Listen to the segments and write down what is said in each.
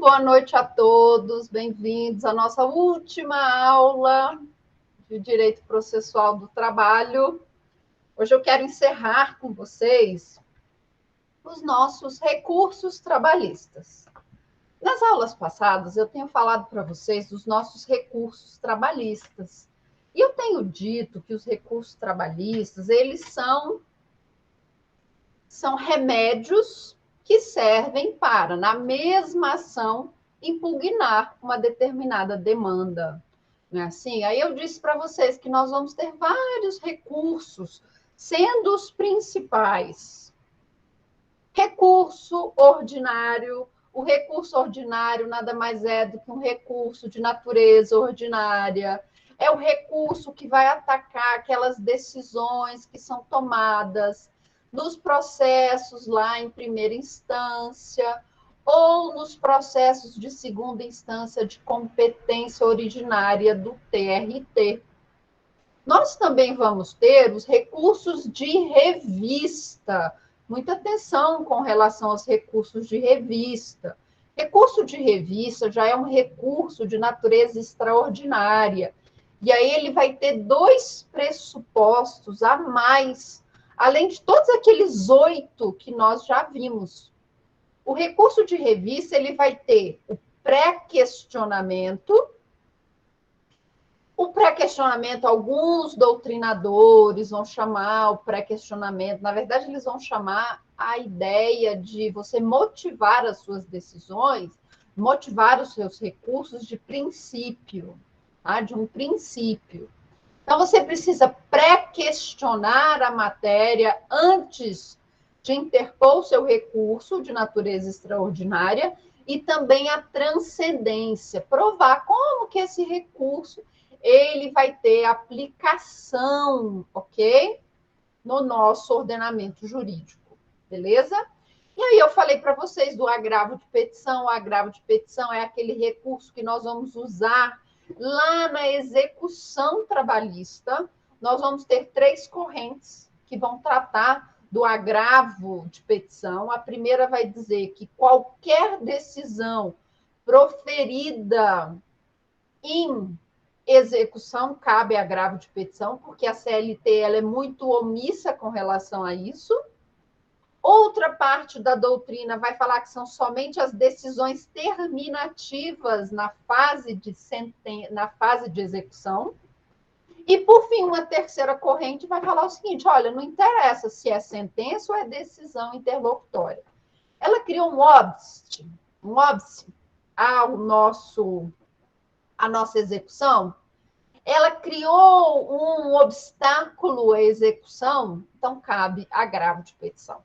boa noite a todos, bem-vindos à nossa última aula de Direito Processual do Trabalho. Hoje eu quero encerrar com vocês os nossos recursos trabalhistas. Nas aulas passadas, eu tenho falado para vocês dos nossos recursos trabalhistas. E eu tenho dito que os recursos trabalhistas, eles são remédios que servem para, na mesma ação, impugnar uma determinada demanda. Não é assim? Aí eu disse para vocês que nós vamos ter vários recursos, sendo os principais. Recurso ordinário. O recurso ordinário nada mais é do que um recurso de natureza ordinária. É o recurso que vai atacar aquelas decisões que são tomadas nos processos lá em primeira instância ou nos processos de segunda instância de competência originária do TRT. Nós também vamos ter os recursos de revista. Muita atenção com relação aos recursos de revista. Recurso de revista já é um recurso de natureza extraordinária. E aí ele vai ter dois pressupostos a mais, além de todos aqueles 8 que nós já vimos. O recurso de revista ele vai ter o pré-questionamento. O pré-questionamento, alguns doutrinadores vão chamar o pré-questionamento, na verdade, eles vão chamar a ideia de você motivar as suas decisões, motivar os seus recursos de princípio, tá? De um princípio. Então, você precisa pré-questionar a matéria antes de interpor o seu recurso de natureza extraordinária e também a transcendência, provar como que esse recurso ele vai ter aplicação, ok? No nosso ordenamento jurídico, beleza? E aí eu falei para vocês do agravo de petição. O agravo de petição é aquele recurso que nós vamos usar lá na execução trabalhista. Nós vamos ter 3 correntes que vão tratar do agravo de petição. A primeira vai dizer que qualquer decisão proferida em execução cabe agravo de petição, porque a CLT ela é muito omissa com relação a isso. Outra parte da doutrina vai falar que são somente as decisões terminativas na fase de execução. E, por fim, uma terceira corrente vai falar o seguinte: olha, não interessa se é sentença ou é decisão interlocutória. Ela criou um óbice à nossa execução. Ela criou um obstáculo à execução, então cabe agravo de petição.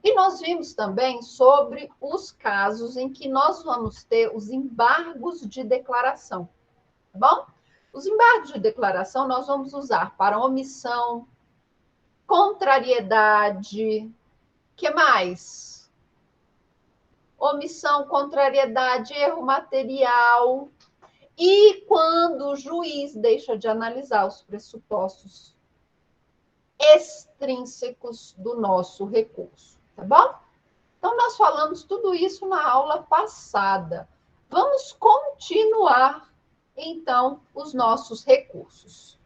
E nós vimos também sobre os casos em que nós vamos ter os embargos de declaração, tá bom? Os embargos de declaração nós vamos usar para omissão, contrariedade, que mais? Omissão, contrariedade, erro material, e quando o juiz deixa de analisar os pressupostos extrínsecos do nosso recurso. Tá bom? Então, nós falamos tudo isso na aula passada. Vamos continuar, então, os nossos recursos.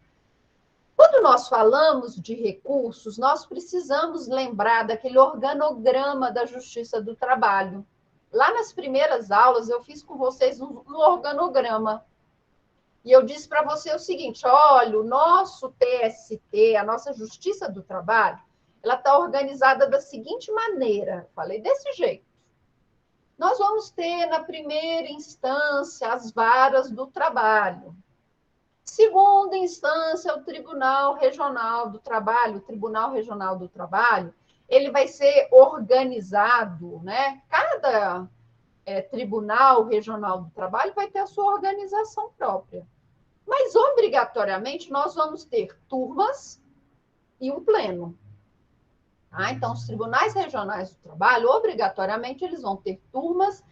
Quando nós falamos de recursos, nós precisamos lembrar daquele organograma da Justiça do Trabalho. Lá nas primeiras aulas, eu fiz com vocês um organograma. E eu disse para você o seguinte: olha, o nosso TST, a nossa Justiça do Trabalho, ela está organizada da seguinte maneira. Falei desse jeito. Nós vamos ter, na primeira instância, as varas do trabalho. Segunda instância, o Tribunal Regional do Trabalho. O Tribunal Regional do Trabalho, ele vai ser organizado, né? Cada Tribunal Regional do Trabalho vai ter a sua organização própria. Mas, obrigatoriamente, nós vamos ter turmas e um pleno. Então, os tribunais regionais do trabalho, obrigatoriamente, eles vão ter turmas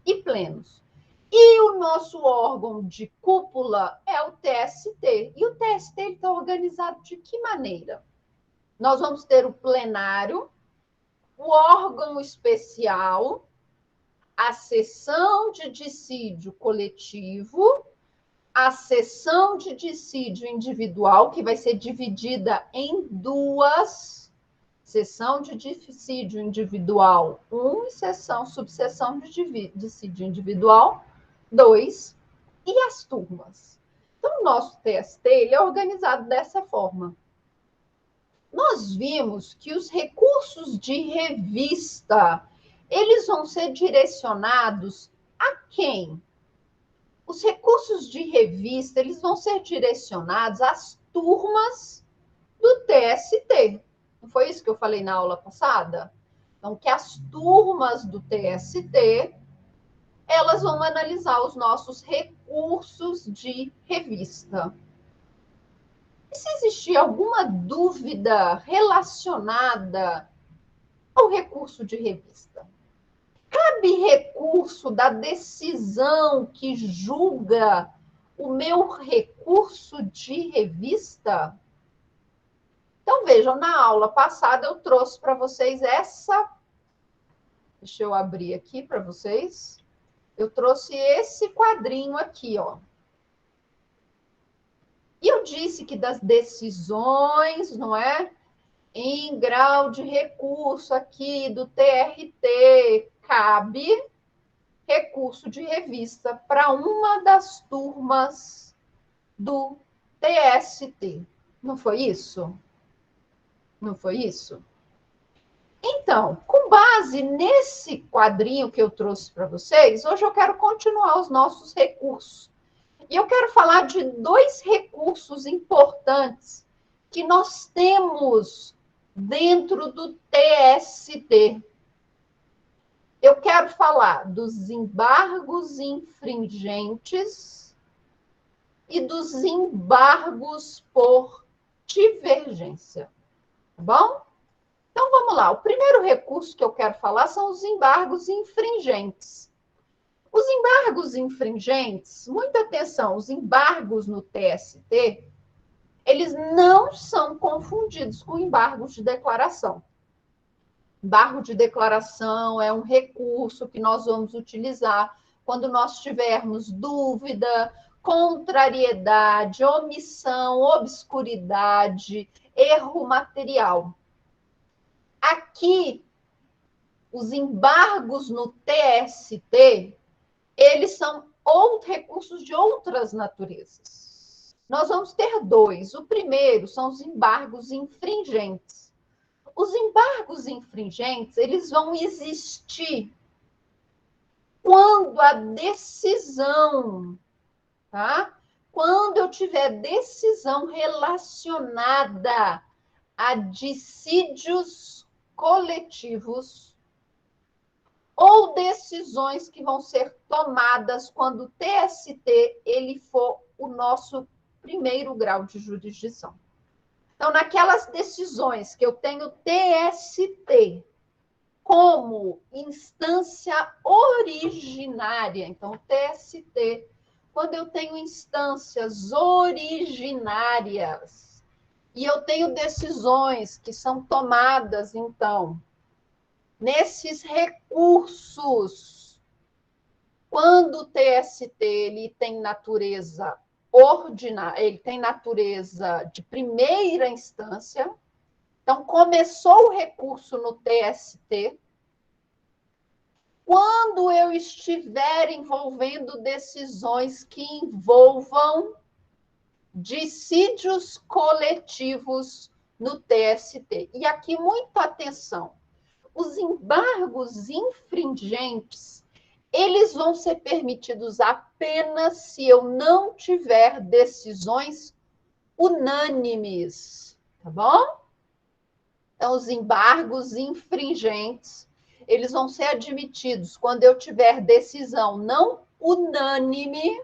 e plenos. E o nosso órgão de cúpula é o TST. E o TST está organizado de que maneira? Nós vamos ter o plenário, o órgão especial, a sessão de dissídio coletivo, a sessão de dissídio individual, que vai ser dividida em duas, sessão de dissídio individual 1 e subseção de dissídio individual 2, e as turmas. Então, o nosso TST ele é organizado dessa forma. Nós vimos que os recursos de revista, eles vão ser direcionados a quem? Os recursos de revista, eles vão ser direcionados às turmas do TST. Não foi isso que eu falei na aula passada? Então, que as turmas do TST, elas vão analisar os nossos recursos de revista. E se existir alguma dúvida relacionada ao recurso de revista? Cabe recurso da decisão que julga o meu recurso de revista? Então, vejam, na aula passada eu trouxe para vocês essa... Deixa eu abrir aqui para vocês. Eu trouxe esse quadrinho aqui, ó. E eu disse que das decisões, não é? Em grau de recurso aqui do TRT, cabe recurso de revista para uma das turmas do TST. Não foi isso? Não foi isso? Então, com base nesse quadrinho que eu trouxe para vocês, hoje eu quero continuar os nossos recursos. E eu quero falar de dois recursos importantes que nós temos dentro do TST. Eu quero falar dos embargos infringentes e dos embargos por divergência. Tá bom? Então, vamos lá. O primeiro recurso que eu quero falar são os embargos infringentes. Os embargos infringentes, muita atenção, os embargos no TST, eles não são confundidos com embargos de declaração. Embargo de declaração é um recurso que nós vamos utilizar quando nós tivermos dúvida, contrariedade, omissão, obscuridade, erro material. Aqui, os embargos no TST, eles são recursos de outras naturezas. Nós vamos ter dois. O primeiro são os embargos infringentes. Os embargos infringentes, eles vão existir quando a decisão, tá? Quando eu tiver decisão relacionada a dissídios coletivos ou decisões que vão ser tomadas quando o TST ele for o nosso primeiro grau de jurisdição. Então, naquelas decisões que eu tenho TST como instância originária, então, o TST, quando eu tenho instâncias originárias e eu tenho decisões que são tomadas, então, nesses recursos, quando o TST ele tem natureza ordinária, ele tem natureza de primeira instância, então começou o recurso no TST, quando eu estiver envolvendo decisões que envolvam dissídios coletivos no TST. E aqui, muita atenção, os embargos infringentes, eles vão ser permitidos apenas se eu não tiver decisões unânimes, tá bom? Então, os embargos infringentes, eles vão ser admitidos quando eu tiver decisão não unânime,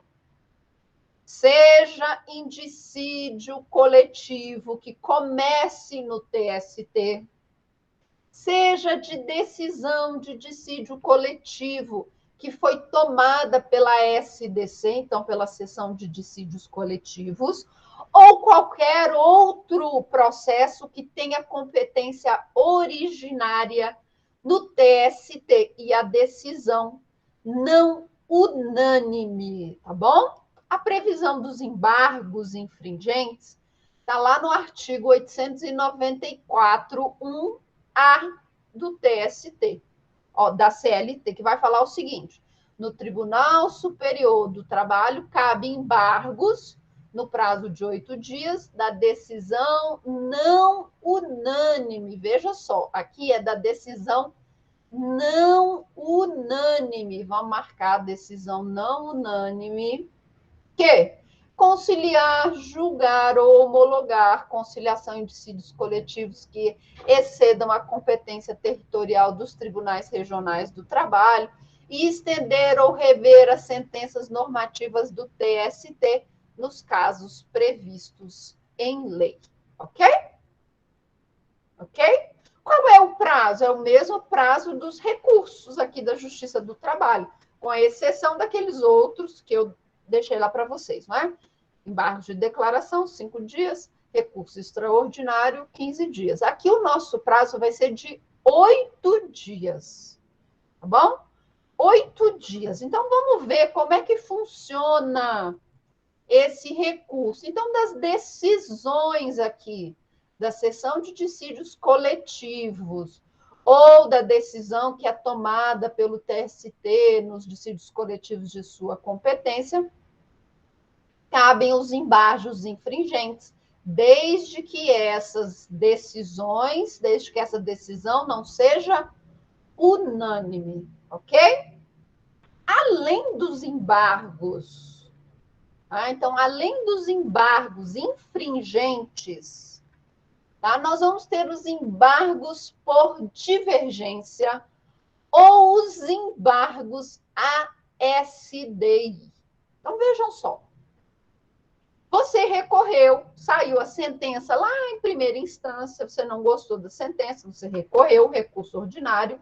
seja em dissídio coletivo que comece no TST, seja de decisão de dissídio coletivo que foi tomada pela SDC, então pela Seção de Dissídios Coletivos, ou qualquer outro processo que tenha competência originária no TST, e a decisão não unânime, tá bom? A previsão dos embargos infringentes está lá no artigo 894, 1A do TST, ó, da CLT, que vai falar o seguinte: no Tribunal Superior do Trabalho cabe embargos no prazo de 8 dias da decisão não unânime. Veja só, aqui é da decisão não unânime. Vamos marcar a decisão não unânime, que conciliar, julgar ou homologar conciliação em dissídios coletivos que excedam a competência territorial dos tribunais regionais do trabalho e estender ou rever as sentenças normativas do TST nos casos previstos em lei. Ok? Ok? Qual é o prazo? É o mesmo prazo dos recursos aqui da Justiça do Trabalho, com a exceção daqueles outros que eu deixei lá para vocês, não é? Embargo de declaração, 5 dias. Recurso extraordinário, 15 dias. Aqui o nosso prazo vai ser de 8 dias. Tá bom? 8 dias. Então, vamos ver como é que funciona esse recurso. Então, das decisões aqui, da seção de dissídios coletivos, ou da decisão que é tomada pelo TST nos dissídios coletivos de sua competência, cabem os embargos infringentes, desde que essas decisões, desde que essa decisão não seja unânime, ok? Além dos embargos, então, além dos embargos infringentes, tá, nós vamos ter os embargos por divergência ou os embargos ASDI. Então, vejam só. Você recorreu, saiu a sentença lá em primeira instância, você não gostou da sentença, você recorreu, recurso ordinário,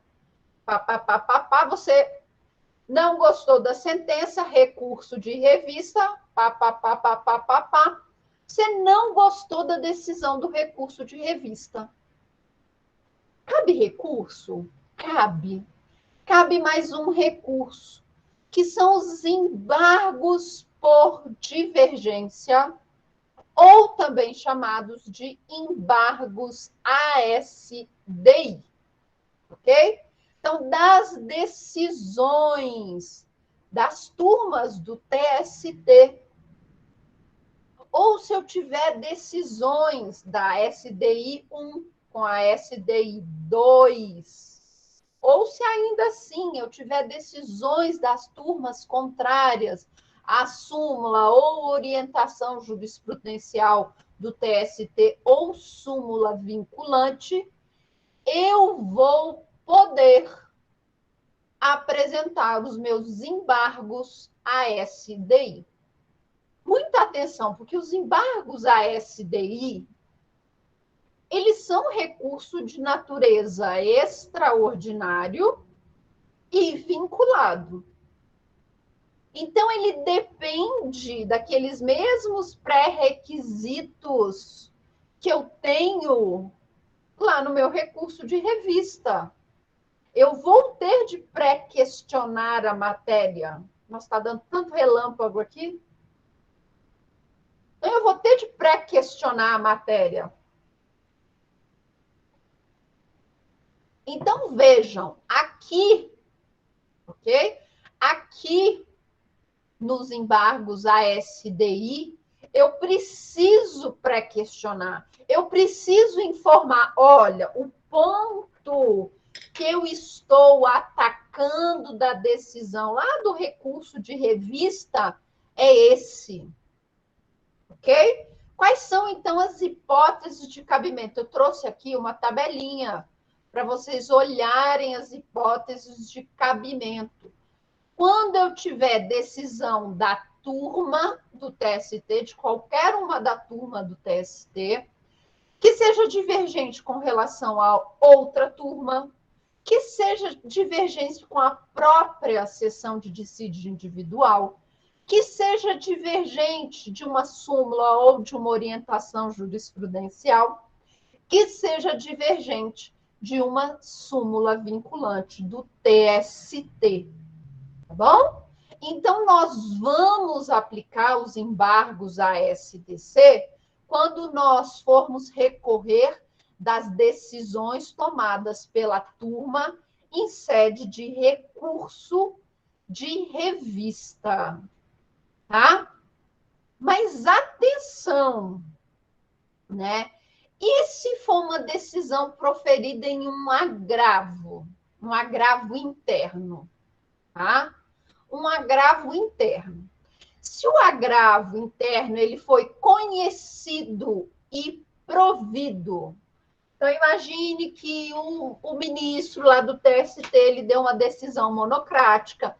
você não gostou da sentença, recurso de revista, você não gostou da decisão do recurso de revista. Cabe recurso? Cabe. Cabe mais um recurso, que são os embargos por divergência, ou também chamados de embargos ASDI, ok? Então, das decisões das turmas do TST, ou se eu tiver decisões da SDI 1 com a SDI 2, ou se ainda assim eu tiver decisões das turmas contrárias à súmula ou orientação jurisprudencial do TST ou súmula vinculante, eu vou poder apresentar os meus embargos ASDI. Muita atenção, porque os embargos ASDI, eles são recurso de natureza extraordinário e vinculado. Então, ele depende daqueles mesmos pré-requisitos que eu tenho lá no meu recurso de revista. Eu vou ter de pré-questionar a matéria. Nossa, está dando tanto relâmpago aqui. Então, eu vou ter de pré-questionar a matéria. Então, vejam, aqui, ok? Aqui, nos embargos ASDI, eu preciso pré-questionar, eu preciso informar, olha, o ponto que eu estou atacando da decisão lá do recurso de revista é esse, ok? Quais são, então, as hipóteses de cabimento? Eu trouxe aqui uma tabelinha para vocês olharem as hipóteses de cabimento. Quando eu tiver decisão da turma do TST, de qualquer uma da turma do TST, que seja divergente com relação a outra turma, que seja divergente com a própria sessão de dissídio individual, que seja divergente de uma súmula ou de uma orientação jurisprudencial, que seja divergente de uma súmula vinculante do TST. tá bom? Então, nós vamos aplicar os embargos ASDC quando nós formos recorrer das decisões tomadas pela turma em sede de recurso de revista, tá? Mas atenção, né? E se for uma decisão proferida em um agravo interno, tá? Um agravo interno. Se o agravo interno ele foi conhecido e provido, então imagine que o ministro lá do TST ele deu uma decisão monocrática.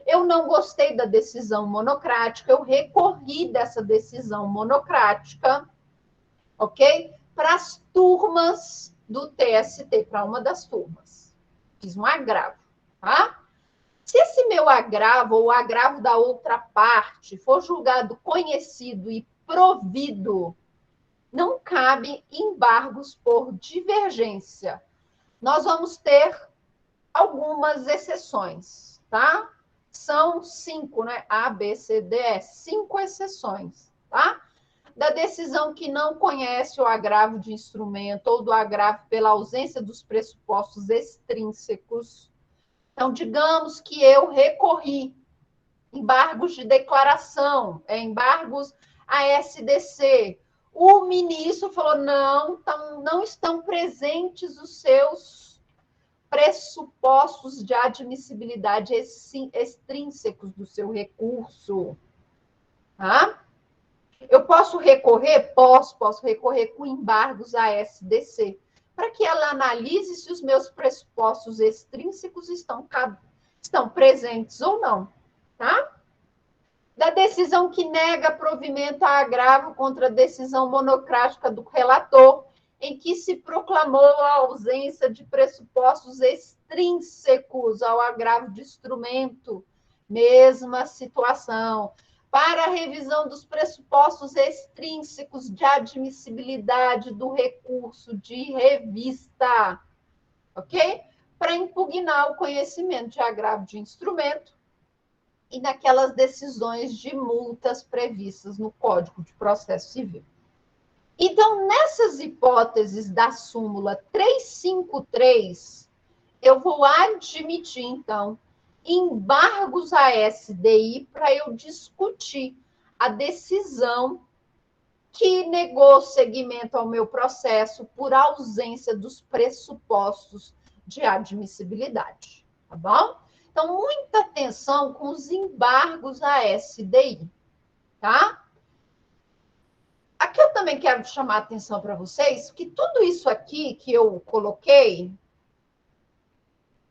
Eu não gostei da decisão monocrática, eu recorri dessa decisão monocrática, ok? Para as turmas do TST, para uma das turmas. Fiz um agravo, tá? Se esse meu agravo ou o agravo da outra parte for julgado conhecido e provido, não cabe embargos por divergência. Nós vamos ter algumas exceções, tá? São 5, né? A, B, C, D, E, 5 exceções, tá? Da decisão que não conhece o agravo de instrumento ou do agravo pela ausência dos pressupostos extrínsecos. Então, digamos que eu recorri, embargos de declaração, embargos ASDC. O ministro falou, não estão presentes os seus pressupostos de admissibilidade extrínsecos do seu recurso. Tá? Eu posso recorrer? Posso recorrer com embargos ASDC, para que ela analise se os meus pressupostos extrínsecos estão presentes ou não. Tá? Da decisão que nega provimento a agravo contra a decisão monocrática do relator, em que se proclamou a ausência de pressupostos extrínsecos ao agravo de instrumento, mesma situação. Para a revisão dos pressupostos extrínsecos de admissibilidade do recurso de revista, ok? Para impugnar o conhecimento de agravo de instrumento e naquelas decisões de multas previstas no Código de Processo Civil. Então, nessas hipóteses da súmula 353, eu vou admitir, então, embargos à SDI para eu discutir a decisão que negou seguimento ao meu processo por ausência dos pressupostos de admissibilidade, tá bom? Então, muita atenção com os embargos à SDI, tá? Aqui eu também quero chamar a atenção para vocês que tudo isso aqui que eu coloquei,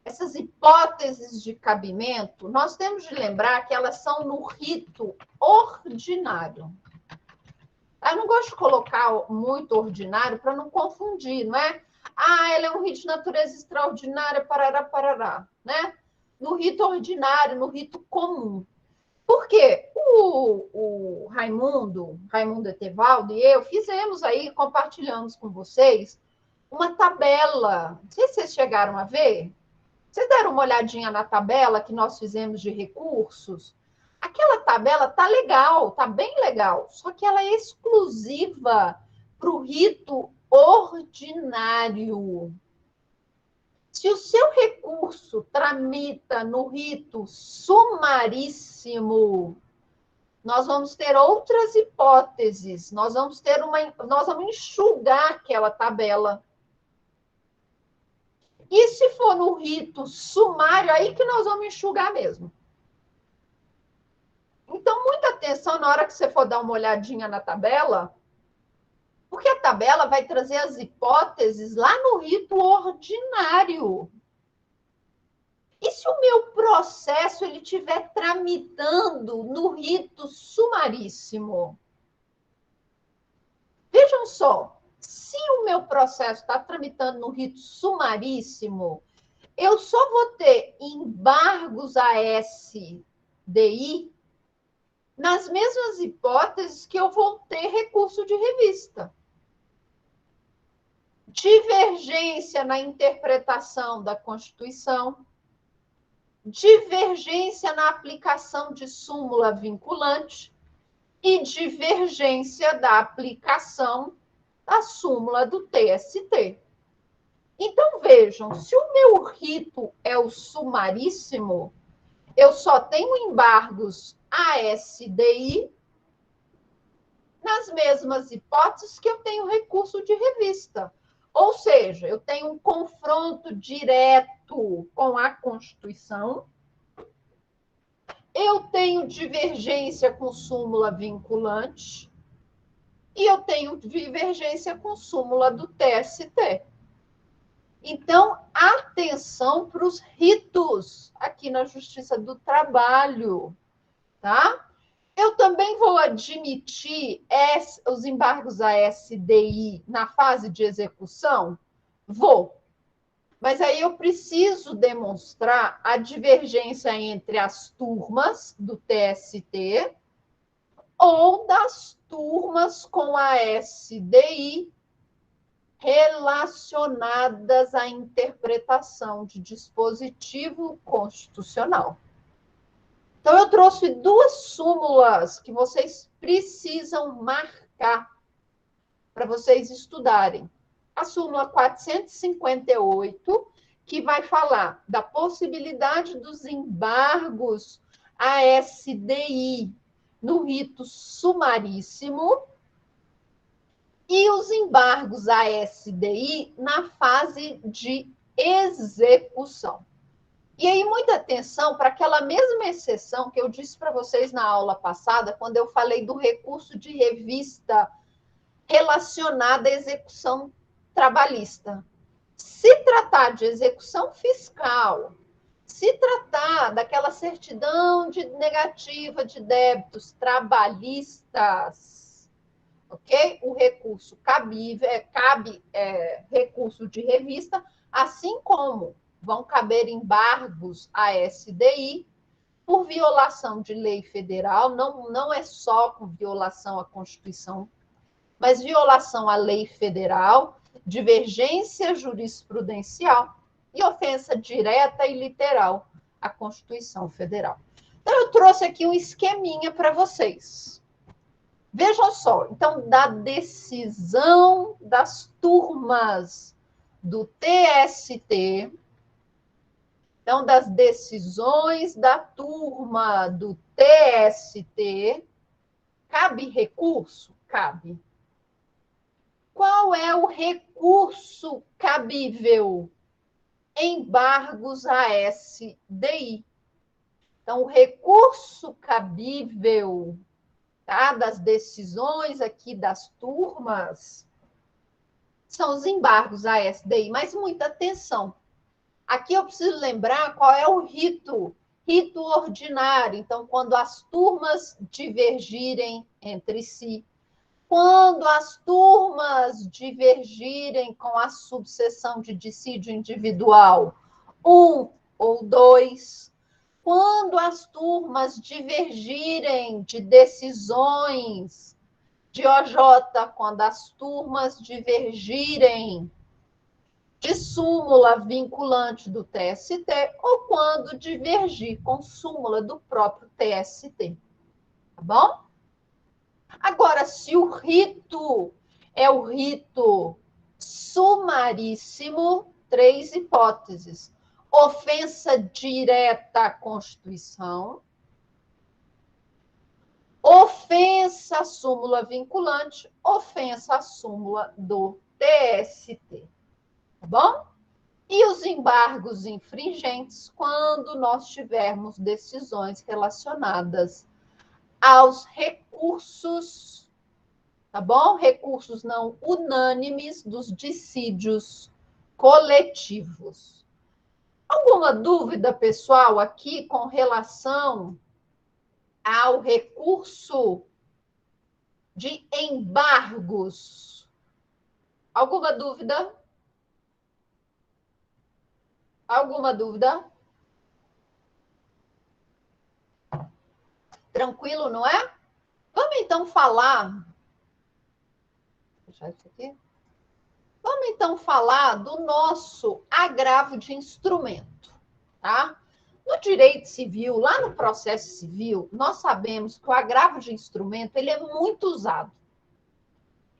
essas hipóteses de cabimento, nós temos de lembrar que elas são no rito ordinário. Eu não gosto de colocar muito ordinário para não confundir, não é? Ah, ela é um rito de natureza extraordinária, parará, né? No rito ordinário, no rito comum. Por quê? O Raimundo Etevaldo e eu fizemos aí, compartilhamos com vocês, uma tabela. Não sei se vocês chegaram a ver. Vocês deram uma olhadinha na tabela que nós fizemos de recursos? Aquela tabela tá legal, tá bem legal, só que ela é exclusiva para o rito ordinário. Se o seu recurso tramita no rito sumaríssimo, nós vamos ter outras hipóteses, nós vamos enxugar aquela tabela. E se for no rito sumário, aí que nós vamos enxugar mesmo. Então, muita atenção na hora que você for dar uma olhadinha na tabela, porque a tabela vai trazer as hipóteses lá no rito ordinário. E se o meu processo ele estiver tramitando no rito sumaríssimo? Vejam só, se o meu processo está tramitando no rito sumaríssimo, eu só vou ter embargos a SDI nas mesmas hipóteses que eu vou ter recurso de revista. Divergência na interpretação da Constituição, divergência na aplicação de súmula vinculante e divergência da aplicação da súmula do TST. Então, vejam, se o meu rito é o sumaríssimo, eu só tenho embargos ASDI nas mesmas hipóteses que eu tenho recurso de revista. Ou seja, eu tenho um confronto direto com a Constituição, eu tenho divergência com súmula vinculante e eu tenho divergência com súmula do TST. Então, atenção para os ritos aqui na Justiça do Trabalho, tá? Eu também vou admitir os embargos ASDI na fase de execução? Vou. Mas aí eu preciso demonstrar a divergência entre as turmas do TST ou das turmas com ASDI relacionadas à interpretação de dispositivo constitucional. Então, eu trouxe duas súmulas que vocês precisam marcar para vocês estudarem. A súmula 458, que vai falar da possibilidade dos embargos ASDI no rito sumaríssimo e os embargos ASDI na fase de execução. E aí, muita atenção para aquela mesma exceção que eu disse para vocês na aula passada, quando eu falei do recurso de revista relacionado à execução trabalhista. Se tratar de execução fiscal, se tratar daquela certidão negativa de débitos trabalhistas, ok? O recurso cabe recurso de revista, assim como vão caber embargos ASDI por violação de lei federal, não é só com violação à Constituição, mas violação à lei federal, divergência jurisprudencial e ofensa direta e literal à Constituição Federal. Então, eu trouxe aqui um esqueminha para vocês. Vejam só, então, da decisão das turmas do TST, então, das decisões da turma do TST, cabe recurso? Cabe. Qual é o recurso cabível? Embargos ASDI. Então, o recurso cabível, tá, das decisões aqui das turmas são os embargos ASDI. Mas muita atenção. Aqui eu preciso lembrar qual é o rito. Rito ordinário. Então, quando as turmas divergirem entre si, quando as turmas divergirem com a subseção de dissídio individual 1 ou 2, quando as turmas divergirem de decisões de OJ, quando as turmas divergirem de súmula vinculante do TST ou quando divergir com súmula do próprio TST. Tá bom? Agora, se o rito é o rito sumaríssimo, 3 hipóteses. Ofensa direta à Constituição, ofensa à súmula vinculante, ofensa à súmula do TST. Tá bom? E os embargos infringentes quando nós tivermos decisões relacionadas aos recursos, tá bom? Recursos não unânimes dos dissídios coletivos. Alguma dúvida, pessoal, aqui com relação ao recurso de embargos? Alguma dúvida? Alguma dúvida? Tranquilo, não é? Vamos então falar. Vou deixar isso aqui. Vamos então falar do nosso agravo de instrumento, tá? No direito civil, lá no processo civil, nós sabemos que o agravo de instrumento ele é muito usado.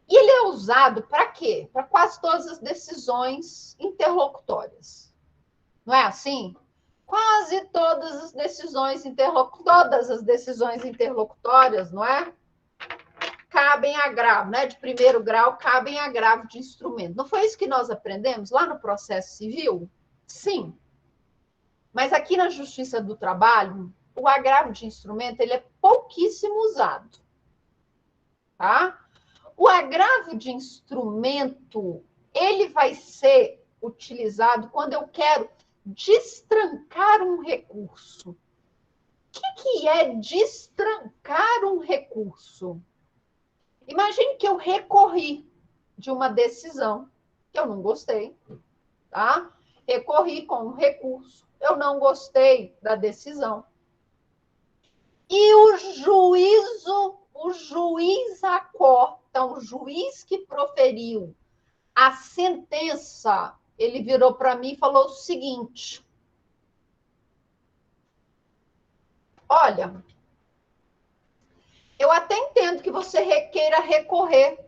E ele é usado para quê? Para quase todas as decisões interlocutórias. Não é assim? Quase todas as decisões interlocutórias, não é? Cabem agravo, né? De primeiro grau, cabem agravo de instrumento. Não foi isso que nós aprendemos lá no processo civil? Sim. Mas aqui na Justiça do Trabalho, o agravo de instrumento ele é pouquíssimo usado. Tá? O agravo de instrumento, ele vai ser utilizado quando eu quero destrancar um recurso. O que é destrancar um recurso? Imagine que eu recorri de uma decisão que eu não gostei, tá? Recorri com um recurso, eu não gostei da decisão. E o juiz acorda, então, o juiz que proferiu a sentença, ele virou para mim e falou o seguinte: olha, eu até entendo que você queira recorrer,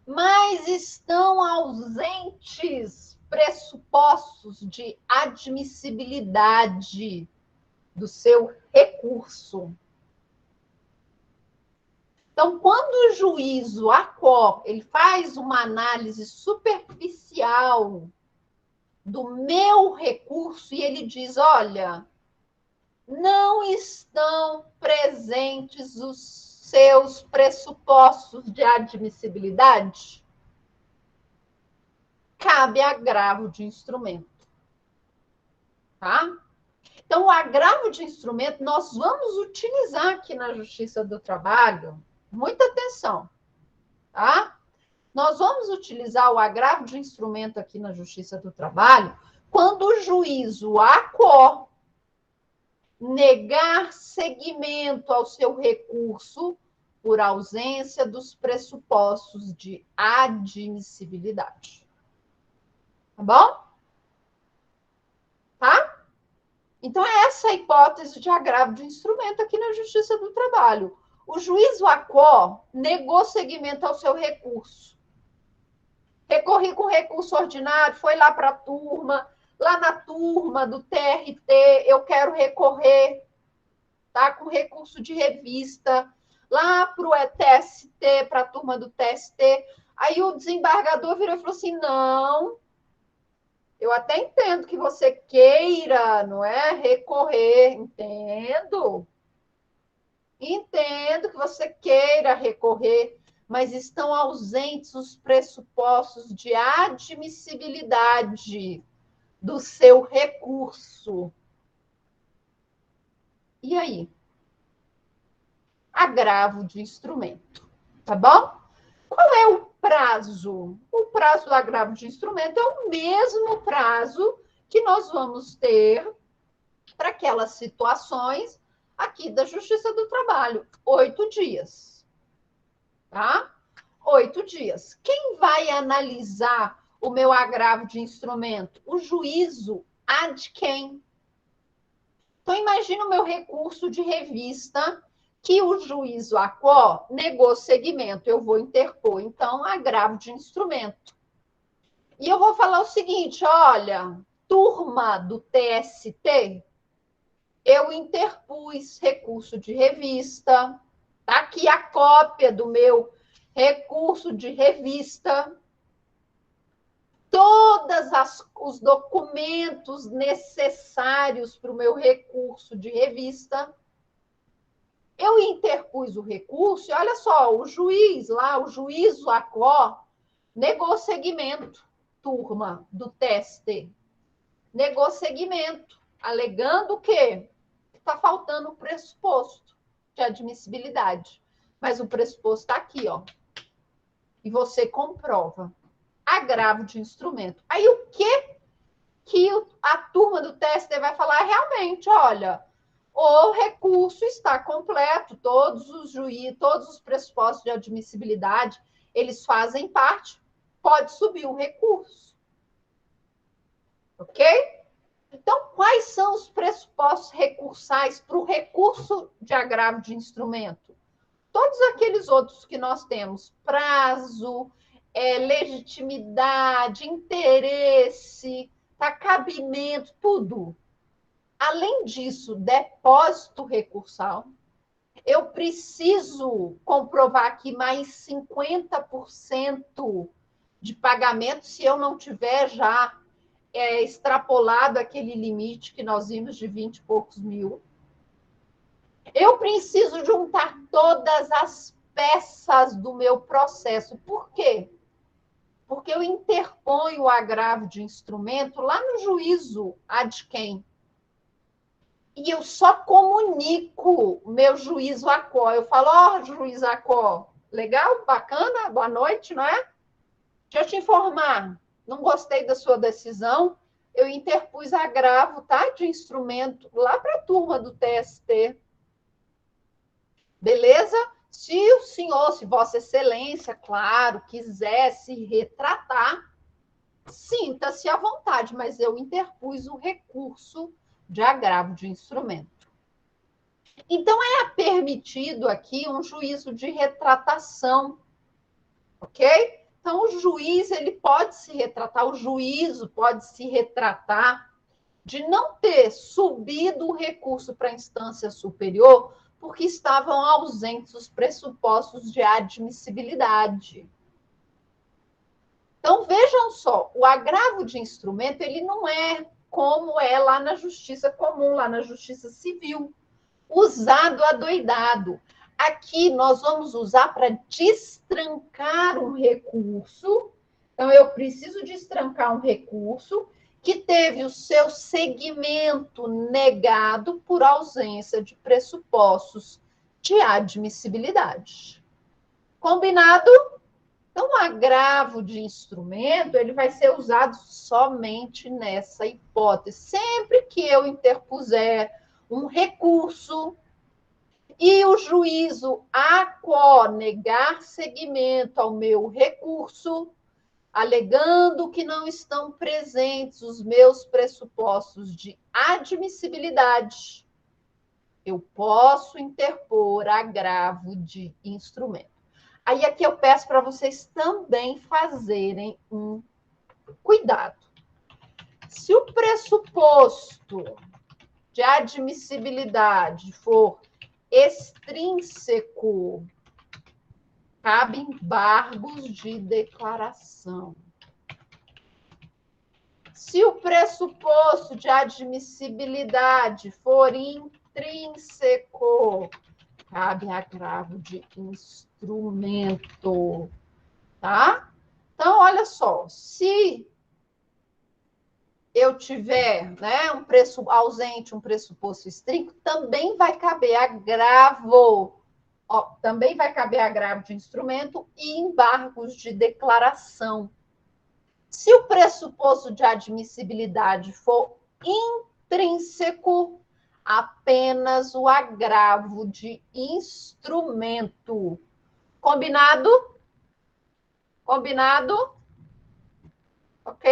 mas estão ausentes pressupostos de admissibilidade do seu recurso. Então, quando o juízo ACO, ele faz uma análise superficial do meu recurso e ele diz, olha, não estão presentes os seus pressupostos de admissibilidade, cabe agravo de instrumento. Tá? Então, o agravo de instrumento nós vamos utilizar aqui na Justiça do Trabalho. Muita atenção, tá? Nós vamos utilizar o agravo de instrumento aqui na Justiça do Trabalho quando o juízo ACO negar seguimento ao seu recurso por ausência dos pressupostos de admissibilidade. Tá bom? Tá? Então, é essa a hipótese de agravo de instrumento aqui na Justiça do Trabalho. O juízo ACO negou seguimento ao seu recurso. Recorri com recurso ordinário, foi lá para a turma, lá na turma do TRT, eu quero recorrer, tá? Com recurso de revista, lá para o TST, para a turma do TST. Aí o desembargador virou e falou assim: não, eu até entendo que você queira, não é? Recorrer, entendo. Entendo que você queira recorrer, mas estão ausentes os pressupostos de admissibilidade do seu recurso. E aí? Agravo de instrumento, tá bom? Qual é o prazo? O prazo do agravo de instrumento é o mesmo prazo que nós vamos ter para aquelas situações aqui da Justiça do Trabalho, 8 dias. Tá? 8 dias. Quem vai analisar o meu agravo de instrumento? O juízo ad quem? Então, imagina o meu recurso de revista que o juízo ACO negou seguimento. Eu vou interpor, então, agravo de instrumento. E eu vou falar o seguinte, olha, turma do TST, eu interpus recurso de revista, tá aqui a cópia do meu recurso de revista, todos os documentos necessários para o meu recurso de revista. Eu interpus o recurso e olha só, o juiz lá, o juízo ACO, negou seguimento, turma do TST. Negou seguimento, alegando o quê? Está faltando o pressuposto de admissibilidade. Mas o pressuposto está aqui, ó. E você comprova. Agravo de instrumento. Aí o que a turma do TST vai falar? Realmente, olha, o recurso está completo, todos os pressupostos de admissibilidade, eles fazem parte, pode subir o recurso. Ok? Então, quais são os pressupostos recursais para o recurso de agravo de instrumento? Todos aqueles outros que nós temos, prazo, legitimidade, interesse, tá, cabimento, tudo. Além disso, depósito recursal, eu preciso comprovar aqui mais 50% de pagamento se eu não tiver já extrapolado aquele limite que nós vimos de 20 e poucos mil. Eu preciso juntar todas as peças do meu processo. Por quê? Porque eu interponho o agravo de instrumento lá no juízo ad quem? E eu só comunico o meu juízo ACO. Eu falo, ó, juiz ACO, legal, bacana, boa noite, não é? Deixa eu te informar, não gostei da sua decisão, eu interpus agravo, tá, de instrumento lá para a turma do TST. Beleza? Se o senhor, se Vossa Excelência, claro, quiser se retratar, sinta-se à vontade, mas eu interpus o recurso de agravo de instrumento. Então, é permitido aqui um juízo de retratação, ok? Então, o juiz ele pode se retratar, o juízo pode se retratar de não ter subido o recurso para a instância superior porque estavam ausentes os pressupostos de admissibilidade. Então, vejam só, o agravo de instrumento ele não é como é lá na justiça comum, lá na justiça civil, usado adoidado. Aqui nós vamos usar para destrancar um recurso. Então, eu preciso destrancar um recurso que teve o seu segmento negado por ausência de pressupostos de admissibilidade. Combinado? Então, o agravo de instrumento ele vai ser usado somente nessa hipótese. Sempre que eu interpuser um recurso e o juízo ACO negar seguimento ao meu recurso, alegando que não estão presentes os meus pressupostos de admissibilidade, eu posso interpor agravo de instrumento. Aí aqui eu peço para vocês também fazerem um cuidado. Se o pressuposto de admissibilidade for extrínseco, cabe embargos de declaração. Se o pressuposto de admissibilidade for intrínseco, cabe agravo de instrumento, tá? Então, olha só, se eu tiver, né, um preço ausente, um pressuposto estrínseco, também vai caber agravo. Ó, também vai caber agravo de instrumento e embargos de declaração. Se o pressuposto de admissibilidade for intrínseco, apenas o agravo de instrumento. Combinado? Combinado? Ok?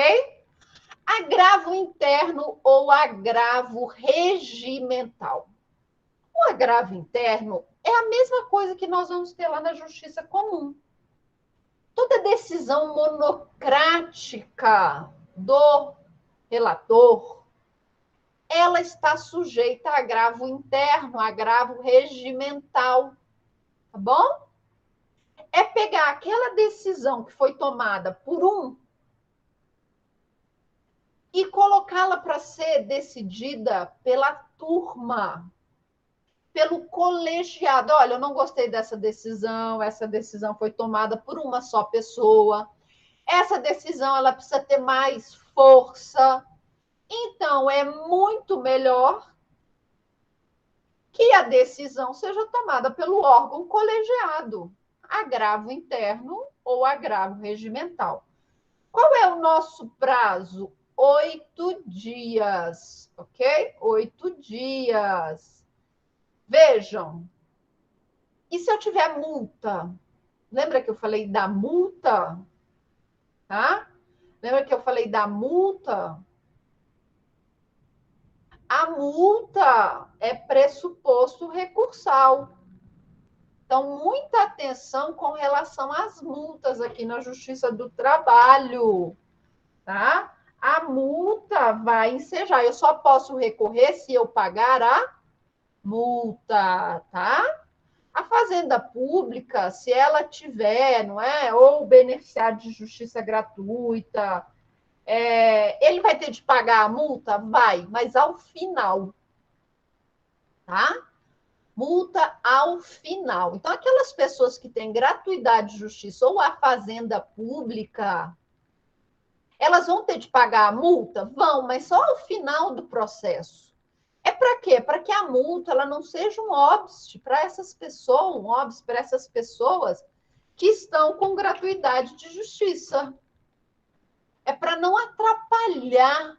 Agravo interno ou agravo regimental. O agravo interno é a mesma coisa que nós vamos ter lá na justiça comum. Toda decisão monocrática do relator, ela está sujeita a agravo interno, agravo regimental, tá bom? É pegar aquela decisão que foi tomada por um e colocá-la para ser decidida pela turma, pelo colegiado. Olha, eu não gostei dessa decisão, essa decisão foi tomada por uma só pessoa, essa decisão ela precisa ter mais força. Então, é muito melhor que a decisão seja tomada pelo órgão colegiado, agravo interno ou agravo regimental. Qual é o nosso prazo? 8 dias, ok? 8 dias. Vejam, e se eu tiver multa? Lembra que eu falei da multa? Tá? Lembra que eu falei da multa? A multa é pressuposto recursal. Então, muita atenção com relação às multas aqui na Justiça do Trabalho, tá? A multa vai ensejar. Eu só posso recorrer se eu pagar a multa, tá? A Fazenda Pública, se ela tiver, não é? Ou beneficiário de justiça gratuita, ele vai ter de pagar a multa? Vai, mas ao final, tá? Multa ao final. Então, aquelas pessoas que têm gratuidade de justiça ou a Fazenda Pública, elas vão ter de pagar a multa? Vão, mas só ao final do processo. É para quê? Para que a multa ela não seja um óbice para essas pessoas, um óbice para essas pessoas que estão com gratuidade de justiça. É para não atrapalhar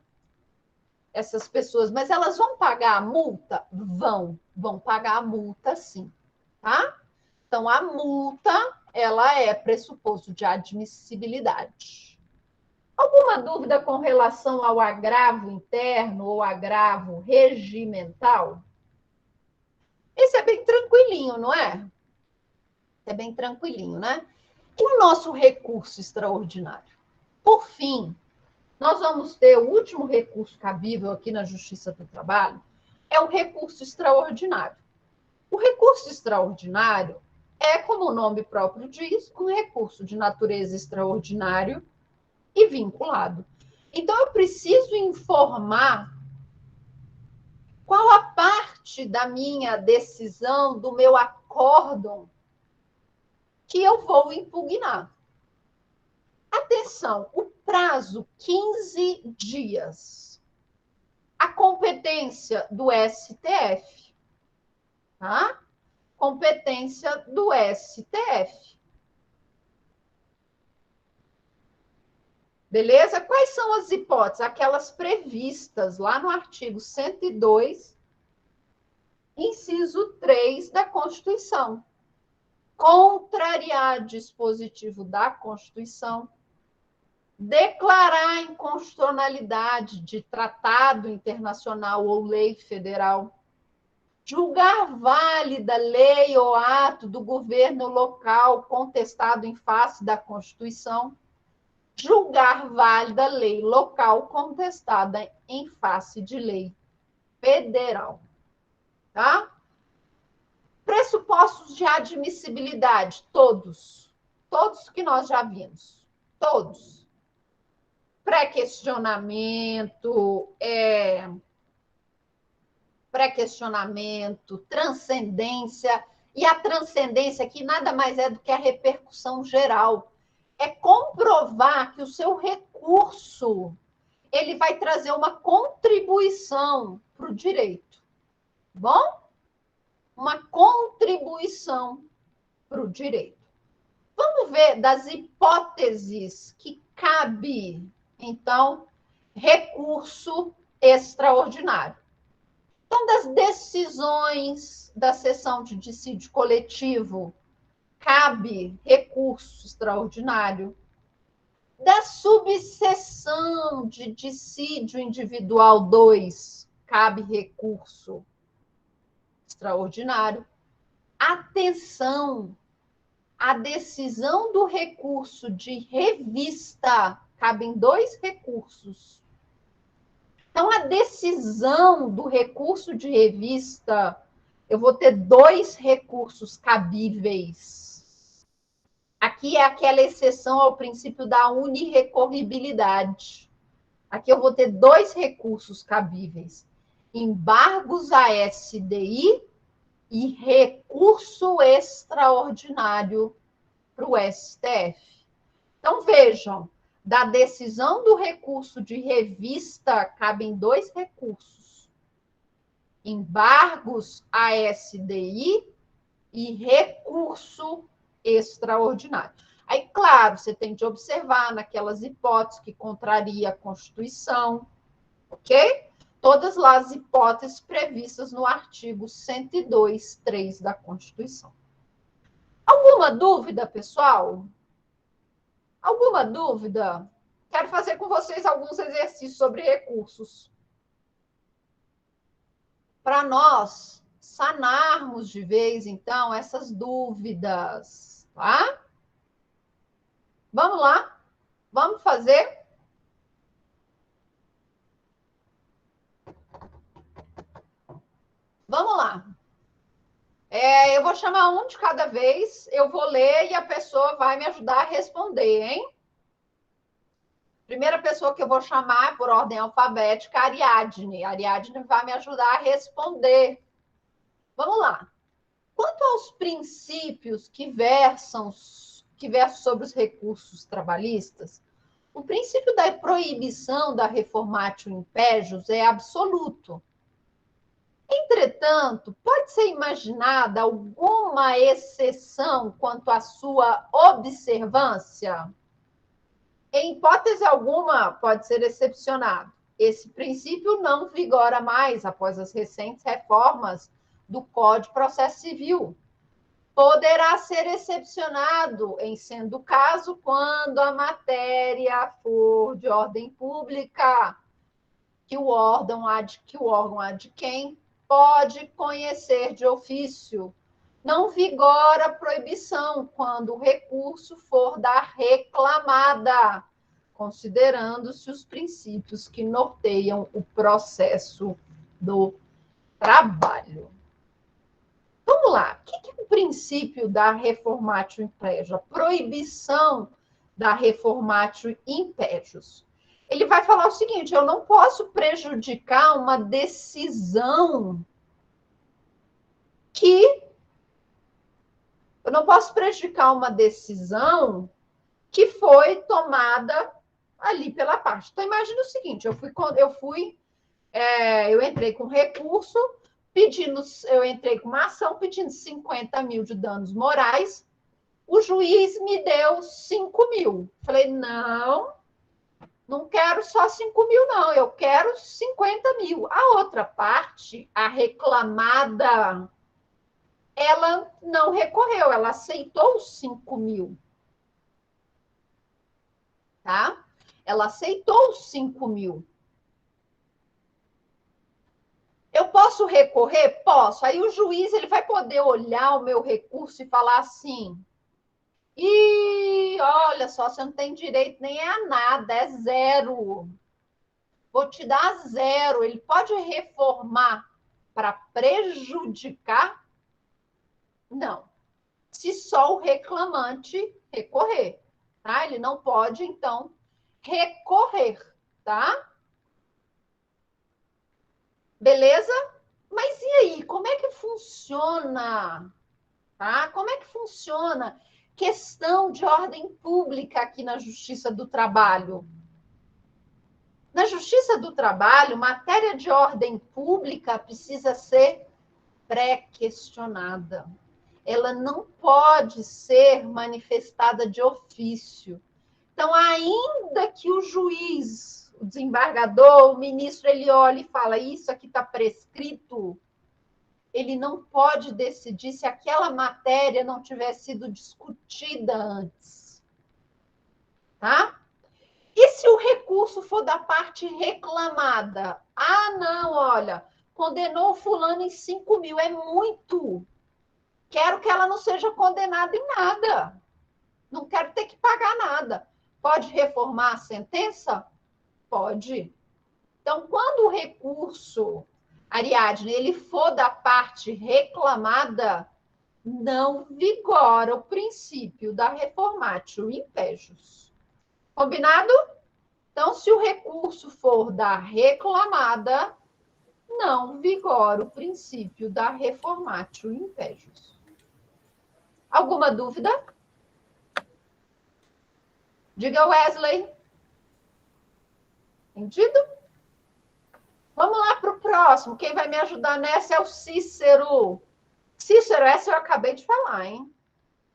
essas pessoas, mas elas vão pagar a multa? Vão pagar a multa sim, tá? Então, a multa, ela é pressuposto de admissibilidade. Alguma dúvida com relação ao agravo interno ou agravo regimental? Esse é bem tranquilinho, não é? É bem tranquilinho, né? O nosso recurso extraordinário. Por fim, nós vamos ter o último recurso cabível aqui na Justiça do Trabalho, é o recurso extraordinário. O recurso extraordinário é, como o nome próprio diz, um recurso de natureza extraordinário e vinculado. Então, eu preciso informar qual a parte da minha decisão, do meu acórdão, que eu vou impugnar. Atenção, o prazo 15 dias. A competência do STF, tá? Competência do STF. Beleza? Quais são as hipóteses? Aquelas previstas lá no artigo 102, inciso 3 da Constituição. Contrariar dispositivo da Constituição, declarar a inconstitucionalidade de tratado internacional ou lei federal, julgar válida lei ou ato do governo local contestado em face da Constituição, julgar válida lei local contestada em face de lei federal. Tá? Pressupostos de admissibilidade, todos. Todos que nós já vimos. Todos. Pré-questionamento, transcendência. E a transcendência aqui nada mais é do que a repercussão geral. É comprovar que o seu recurso ele vai trazer uma contribuição para o direito. Bom? Uma contribuição para o direito. Vamos ver das hipóteses que cabe, então, recurso extraordinário. Então, das decisões da sessão de dissídio coletivo, cabe recurso extraordinário. Da subseção de dissídio individual 2, cabe recurso extraordinário. Atenção, a decisão do recurso de revista, cabem 2 recursos. Então, a decisão do recurso de revista, eu vou ter 2 recursos cabíveis. Aqui é aquela exceção ao princípio da unirrecorribilidade. Aqui eu vou ter 2 recursos cabíveis. Embargos a SDI e recurso extraordinário para o STF. Então, vejam, da decisão do recurso de revista, cabem 2 recursos. Embargos a SDI e recurso extraordinário. Aí, claro, você tem de observar naquelas hipóteses que contraria a Constituição, ok? Todas lá as hipóteses previstas no artigo 102, 3 da Constituição. Alguma dúvida, pessoal? Alguma dúvida? Quero fazer com vocês alguns exercícios sobre recursos. para nós sanarmos de vez, então, essas dúvidas, tá? Vamos lá? Vamos fazer? Vamos lá. Eu vou chamar um de cada vez, eu vou ler e a pessoa vai me ajudar a responder, hein? Primeira pessoa que eu vou chamar por ordem alfabética, Ariadne. A Ariadne vai me ajudar a responder. Vamos lá. Quanto aos princípios que versam sobre os recursos trabalhistas, o princípio da proibição da reformatio impejus é absoluto. Entretanto, pode ser imaginada alguma exceção quanto à sua observância? Em hipótese alguma, pode ser excepcionado. Esse princípio não vigora mais após as recentes reformas do Código de Processo Civil. Poderá ser excepcionado, em sendo o caso, quando a matéria for de ordem pública, que o órgão ad quem pode conhecer de ofício. Não vigora proibição quando o recurso for da reclamada, considerando-se os princípios que norteiam o processo do trabalho. Vamos lá. O que é o princípio da reformatio impejus? A proibição da reformatio impejus. Ele vai falar o seguinte: eu não posso prejudicar uma decisão que foi tomada ali pela parte. Então, imagina o seguinte: eu entrei com recurso, eu entrei com uma ação pedindo 50 mil de danos morais, o juiz me deu 5 mil. Falei, não quero só 5 mil, não, eu quero 50 mil. A outra parte, a reclamada, ela não recorreu, ela aceitou os 5 mil. Tá? Ela aceitou os 5 mil. Eu posso recorrer? Posso. Aí o juiz ele vai poder olhar o meu recurso e falar assim: olha só, você não tem direito nem a nada, é zero. Vou te dar zero. Ele pode reformar para prejudicar? Não. Se só o reclamante recorrer, tá? Ele não pode, então, recorrer, tá? Beleza? Mas e aí, como é que funciona? Tá? Como é que funciona questão de ordem pública aqui na Justiça do Trabalho? Na Justiça do Trabalho, matéria de ordem pública precisa ser pré-questionada. Ela não pode ser manifestada de ofício. Então, ainda que o juiz, o desembargador, o ministro, ele olhe e fala, isso aqui está prescrito, ele não pode decidir se aquela matéria não tiver sido discutida antes. Tá? E se o recurso for da parte reclamada? Não, olha, condenou fulano em 5 mil, é muito. Quero que ela não seja condenada em nada. Não quero ter que pagar nada. Pode reformar a sentença? Pode. Então, quando o recurso, Ariadne, ele for da parte reclamada, não vigora o princípio da reformatio impejus. Combinado? Então, se o recurso for da reclamada, não vigora o princípio da reformatio impejus. Alguma dúvida? Diga, Wesley. Entendido? Vamos lá para o próximo. Quem vai me ajudar nessa é o Cícero. Cícero, essa eu acabei de falar, hein?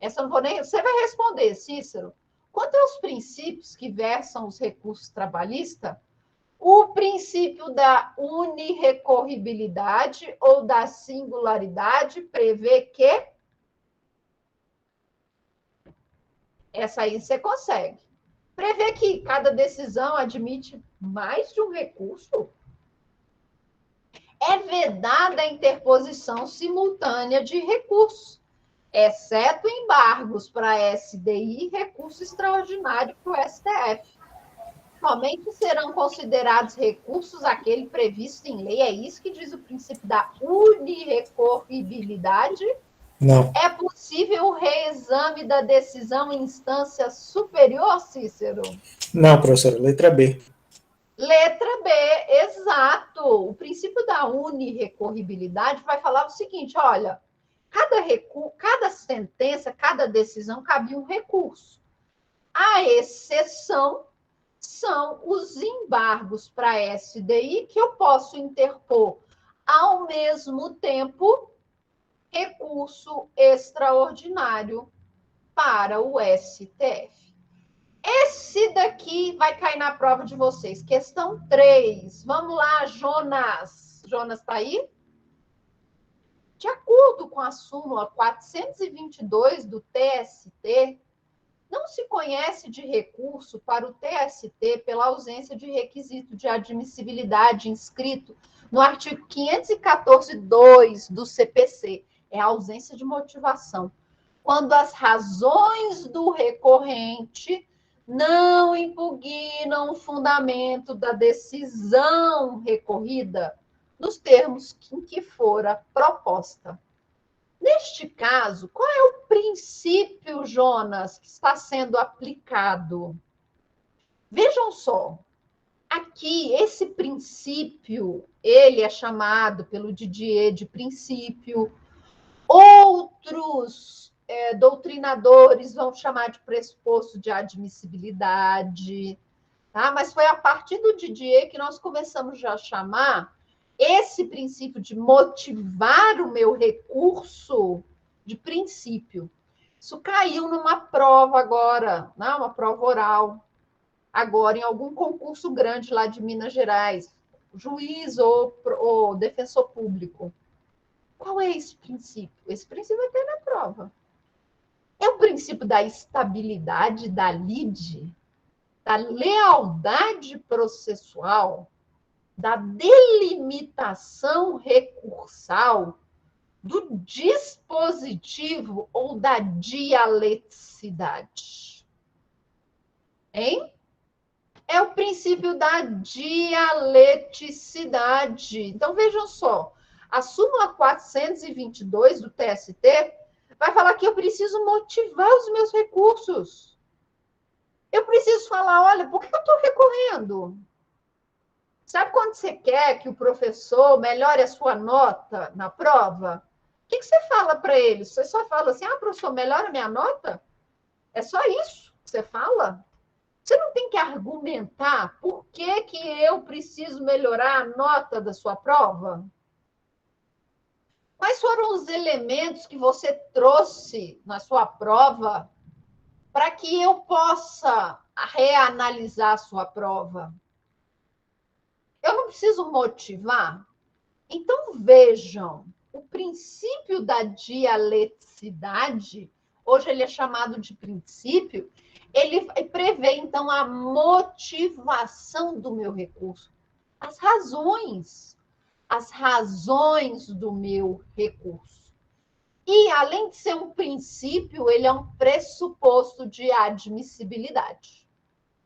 Essa eu não vou nem... Você vai responder, Cícero. Quanto aos princípios que versam os recursos trabalhistas, o princípio da unirrecorribilidade ou da singularidade prevê que... Essa aí você consegue. Prevê que cada decisão admite mais de um recurso. é vedada a interposição simultânea de recursos, exceto embargos para a SDI e recurso extraordinário para o STF. Somente serão considerados recursos aquele previsto em lei. É isso que diz o princípio da unirrecorribilidade. Não. É possível o reexame da decisão em instância superior, Cícero? Não, professora, letra B. Letra B, exato. O princípio da unirrecorribilidade vai falar o seguinte: olha, cada sentença, cada decisão cabia um recurso. A exceção são os embargos para a SDI que eu posso interpor ao mesmo tempo recurso extraordinário para o STF. Esse daqui vai cair na prova de vocês. Questão 3. Vamos lá, Jonas. Jonas está aí? De acordo com a súmula 422 do TST, não se conhece de recurso para o TST pela ausência de requisito de admissibilidade inscrito no artigo 514.2 do CPC. É a ausência de motivação. Quando as razões do recorrente não impugnam o fundamento da decisão recorrida nos termos em que fora proposta. Neste caso, qual é o princípio, Jonas, que está sendo aplicado? Vejam só, aqui esse princípio, ele é chamado pelo Didier de princípio, outros doutrinadores vão chamar de pressuposto de admissibilidade, tá? Mas foi a partir do Didier que nós começamos já a chamar esse princípio de motivar o meu recurso de princípio. Isso caiu numa prova agora, né? Uma prova oral, agora em algum concurso grande lá de Minas Gerais, juiz ou defensor público. Qual é esse princípio? Esse princípio vai ter na prova. É o princípio da estabilidade da lide, da lealdade processual, da delimitação recursal, do dispositivo ou da dialeticidade. Hein? É o princípio da dialeticidade. Então, vejam só, a súmula 422 do TST vai falar que eu preciso motivar os meus recursos. Eu preciso falar, olha, por que eu estou recorrendo? Sabe quando você quer que o professor melhore a sua nota na prova? O que você fala para ele? Você só fala assim, professor, melhora a minha nota? É só isso que você fala? Você não tem que argumentar por que eu preciso melhorar a nota da sua prova? Quais foram os elementos que você trouxe na sua prova para que eu possa reanalisar a sua prova? Eu não preciso motivar? Então, vejam, o princípio da dialeticidade, hoje ele é chamado de princípio, ele prevê, então, a motivação do meu recurso. As razões do meu recurso. E, além de ser um princípio, ele é um pressuposto de admissibilidade.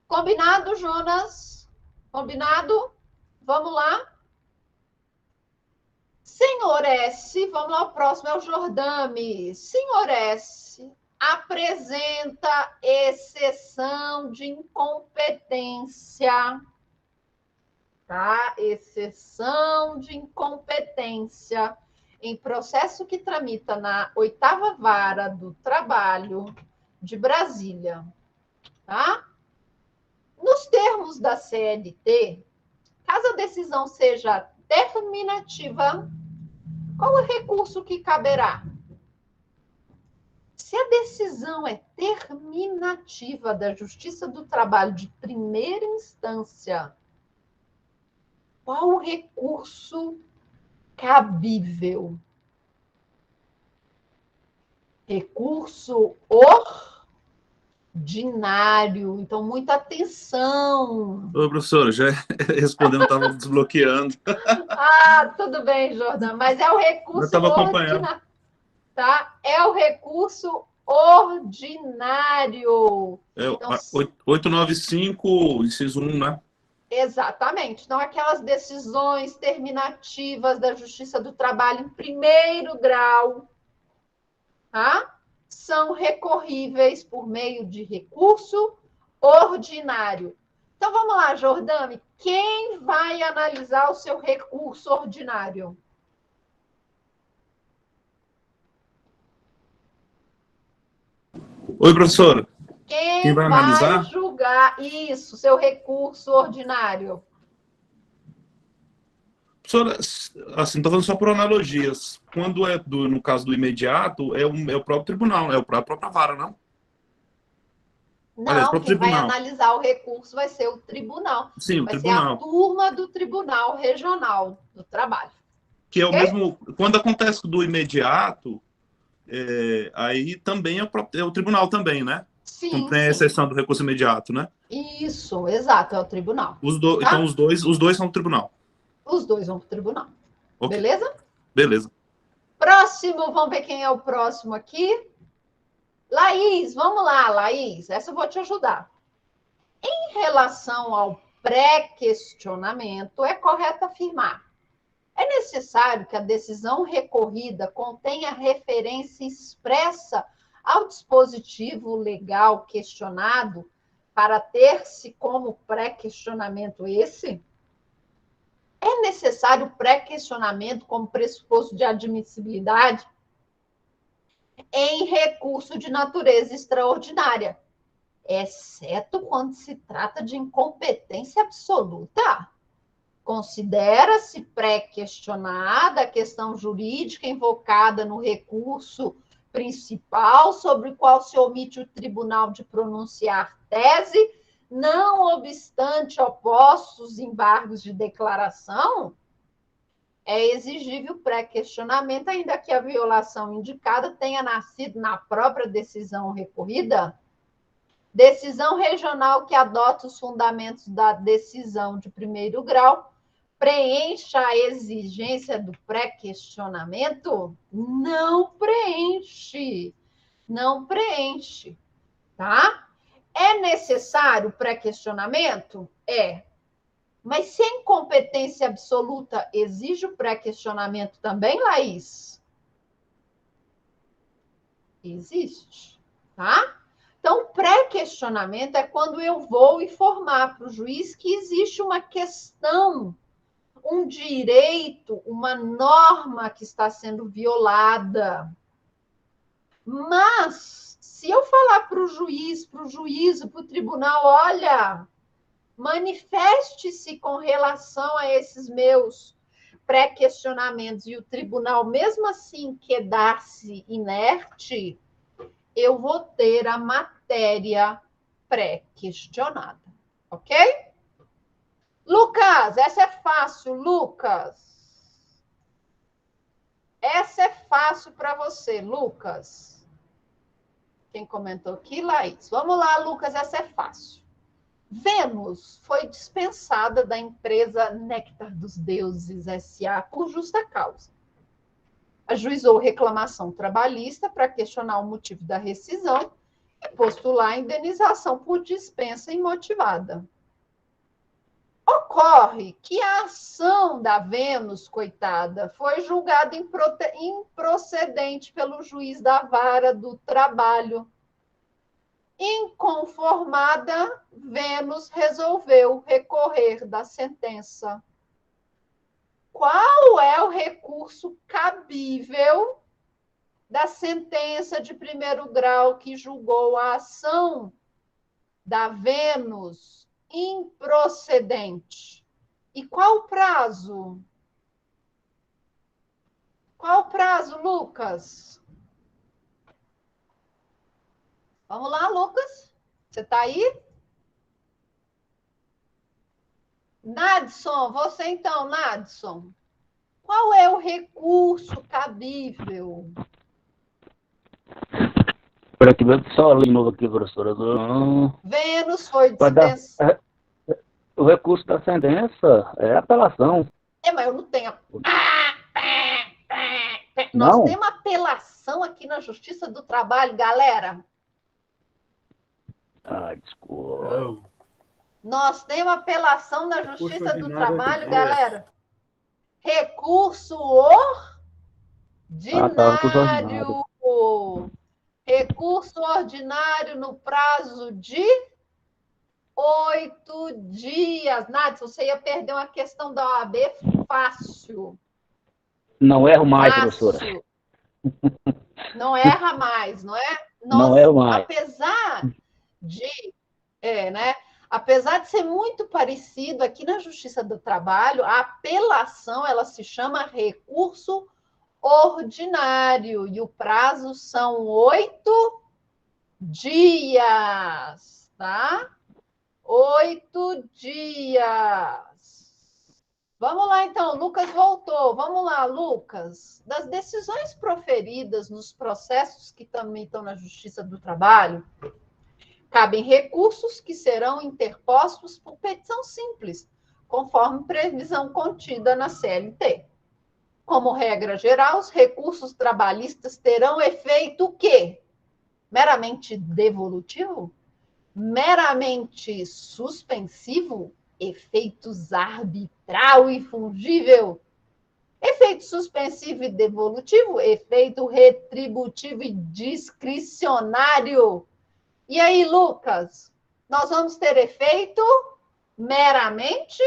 Combinado, Jonas? Combinado? Vamos lá? Senhor S, vamos lá, o próximo é o Jordame. Senhor S apresenta exceção de incompetência, tá? Exceção de incompetência em processo que tramita na 8ª Vara do Trabalho de Brasília, tá? Nos termos da CLT, caso a decisão seja determinativa, qual é o recurso que caberá? Se a decisão é terminativa da Justiça do Trabalho de primeira instância, qual o recurso cabível? Recurso ordinário. Então, muita atenção. Ô, professora, já respondendo, estava desbloqueando. Ah, tudo bem, Jordão, mas é o Eu recurso estava acompanhando. ordinário, tá? É o recurso ordinário. É Então, 895, inciso 1, né? exatamente. Então, aquelas decisões terminativas da Justiça do Trabalho em primeiro grau, tá? São recorríveis por meio de recurso ordinário. Então, vamos lá, Jordane. Quem vai analisar o seu recurso ordinário? Oi, professora. Quem vai vai analisar? julgar isso, seu recurso ordinário? Professora, assim, estou falando só por analogias. Quando é no caso do imediato, é o próprio tribunal, é a própria vara, não? Aliás, o Não, próprio quem vai tribunal. analisar o recurso vai ser o tribunal. Sim, o Vai ser a tribunal. turma do Tribunal Regional do Trabalho. Que é o Ok? mesmo. Quando acontece do imediato, aí também é o tribunal também, né? Quando Sim, tem a sim. exceção do recurso imediato, né? Isso, exato, é o tribunal. Então Tá? os dois são do tribunal. Os dois vão para o tribunal. Ok, Beleza? beleza. Próximo, vamos ver quem é o próximo aqui. Laís, vamos lá, Laís. Essa eu vou te ajudar. Em relação ao pré-questionamento, é correto afirmar: é necessário que a decisão recorrida contenha referência expressa ao dispositivo legal questionado para ter-se como pré-questionamento esse? É necessário pré-questionamento como pressuposto de admissibilidade em recurso de natureza extraordinária, exceto quando se trata de incompetência absoluta. Considera-se pré-questionada a questão jurídica invocada no recurso principal, sobre o qual se omite o tribunal de pronunciar tese, não obstante opostos embargos de declaração. É exigível pré-questionamento, ainda que a violação indicada tenha nascido na própria decisão recorrida. Decisão regional que adota os fundamentos da decisão de primeiro grau preencha a exigência do pré-questionamento? Não preenche. Não preenche, tá? É necessário pré-questionamento? É. Mas se a incompetência absoluta exige o pré-questionamento também, Laís? Existe, tá? Então, pré-questionamento é quando eu vou informar para o juiz que existe uma questão, um direito, uma norma que está sendo violada. Mas, se eu falar para o juiz, para o juízo, para o tribunal, olha, manifeste-se com relação a esses meus pré-questionamentos e o tribunal, mesmo assim, quedar-se inerte, eu vou ter a matéria pré-questionada. Ok? Lucas, essa é fácil, Lucas. Essa é fácil para você, Lucas. Quem comentou aqui, Laís. Vamos lá, Lucas, essa é fácil. Vênus foi dispensada da empresa Néctar dos Deuses S.A. por justa causa. Ajuizou reclamação trabalhista para questionar o motivo da rescisão e postular indenização por dispensa imotivada. Ocorre que a ação da Vênus, coitada, foi julgada improcedente pelo juiz da vara do trabalho. Inconformada, Vênus resolveu recorrer da sentença. Qual é o recurso cabível da sentença de primeiro grau que julgou a ação da Vênus improcedente? E qual o prazo? Qual o prazo, Lucas? Vamos lá, Lucas? Você está aí? Nadson, você então, Nadson. Qual é o recurso cabível? Espera aqui, só ler de novo aqui, professora. Vênus foi Vai dar, dispensada. o recurso da sentença é apelação. Mas eu não tenho. Nós Não? temos apelação aqui na Justiça do Trabalho, galera. Ai, desculpa. Nós temos apelação na Justiça do Trabalho, galera. Recurso ordinário. Recurso ordinário no prazo de 8 dias. Nath, você ia perder uma questão da OAB fácil. Não erro mais, fácil. professora. Não erra mais, não é? Não erro mais. Apesar de ser muito parecido aqui na Justiça do Trabalho, a apelação ela se chama recurso ordinário e o prazo são 8 dias, tá? 8 dias. Vamos lá, então. Lucas voltou. Vamos lá, Lucas. Das decisões proferidas nos processos que também estão na Justiça do Trabalho, cabem recursos que serão interpostos por petição simples, conforme previsão contida na CLT. Como regra geral, os recursos trabalhistas terão efeito o quê? Meramente devolutivo? Meramente suspensivo? Efeitos arbitral e fungível? Efeito suspensivo e devolutivo? Efeito retributivo e discricionário? E aí, Lucas, nós vamos ter efeito meramente?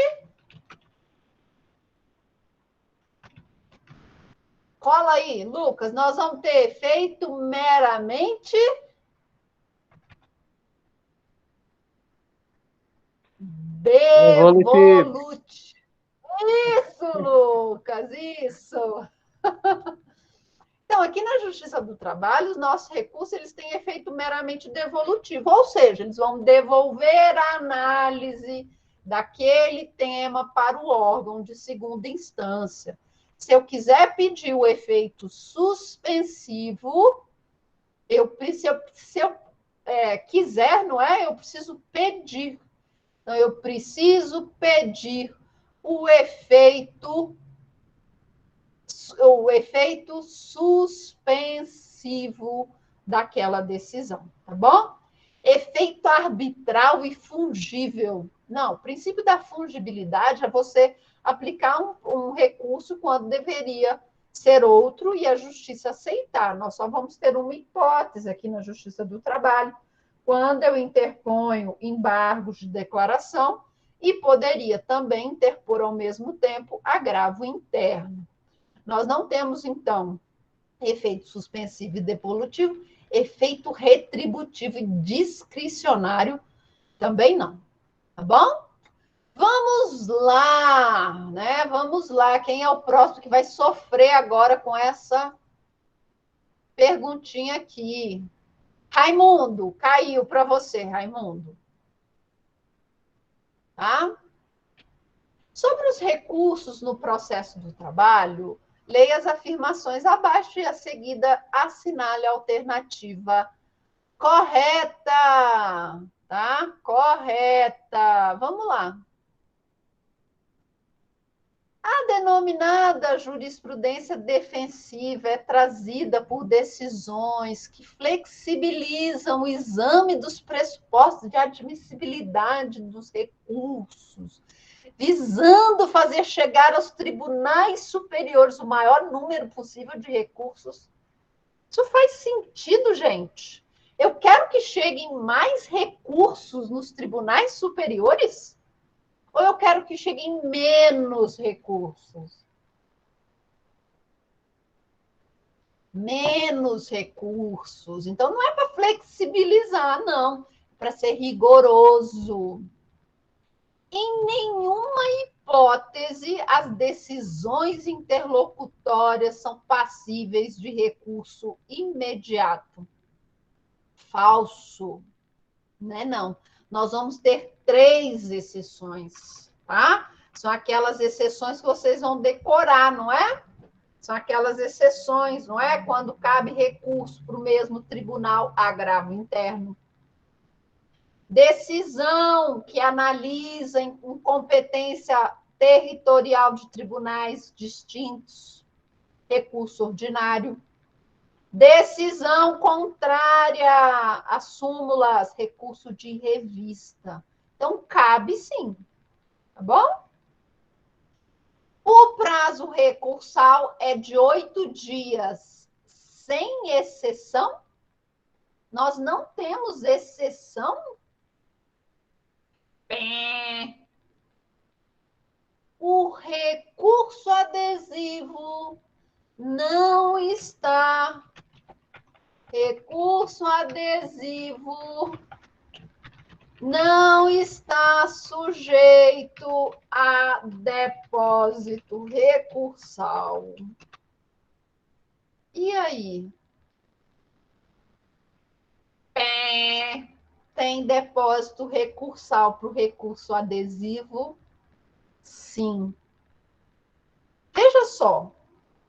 Cola aí, Lucas, nós vamos ter efeito meramente devolutivo. Isso, Lucas, isso. Então, aqui na Justiça do Trabalho, os nossos recursos eles têm efeito meramente devolutivo, ou seja, eles vão devolver a análise daquele tema para o órgão de segunda instância. Se eu quiser pedir o efeito suspensivo, se eu quiser, não é? Eu preciso pedir. Então, eu preciso pedir o efeito suspensivo daquela decisão, tá bom? Efeito arbitral e fungível. Não, o princípio da fungibilidade é você aplicar um recurso quando deveria ser outro e a justiça aceitar. Nós só vamos ter uma hipótese aqui na Justiça do Trabalho, quando eu interponho embargos de declaração e poderia também interpor ao mesmo tempo agravo interno. Nós não temos, então, efeito suspensivo e devolutivo, efeito retributivo e discricionário também não, tá bom? Vamos lá, né? Vamos lá. Quem é o próximo que vai sofrer agora com essa perguntinha aqui? Raimundo, caiu para você, Raimundo. Tá? Sobre os recursos no processo do trabalho, leia as afirmações abaixo e a seguida assinale a alternativa correta, tá? Correta. Vamos lá. A denominada jurisprudência defensiva é trazida por decisões que flexibilizam o exame dos pressupostos de admissibilidade dos recursos, visando fazer chegar aos tribunais superiores o maior número possível de recursos. Isso faz sentido, gente? Eu quero que cheguem mais recursos nos tribunais superiores? Ou eu quero que cheguem menos recursos? Menos recursos. Então, não é para flexibilizar, não. É para ser rigoroso. Em nenhuma hipótese, as decisões interlocutórias são passíveis de recurso imediato. Falso. Né? Não. Nós vamos ter 3 exceções, tá? São aquelas exceções que vocês vão decorar, não é? São aquelas exceções, não é? Quando cabe recurso para o mesmo tribunal, agravo interno. Decisão que analisa incompetência territorial de tribunais distintos, recurso ordinário. Decisão contrária às súmulas, recurso de revista. Então, cabe sim, tá bom? O prazo recursal é de 8 dias, sem exceção. Nós não temos exceção. O recurso adesivo não está. Recurso adesivo não está sujeito a depósito recursal. E aí? Tem depósito recursal para o recurso adesivo? Sim. Veja só.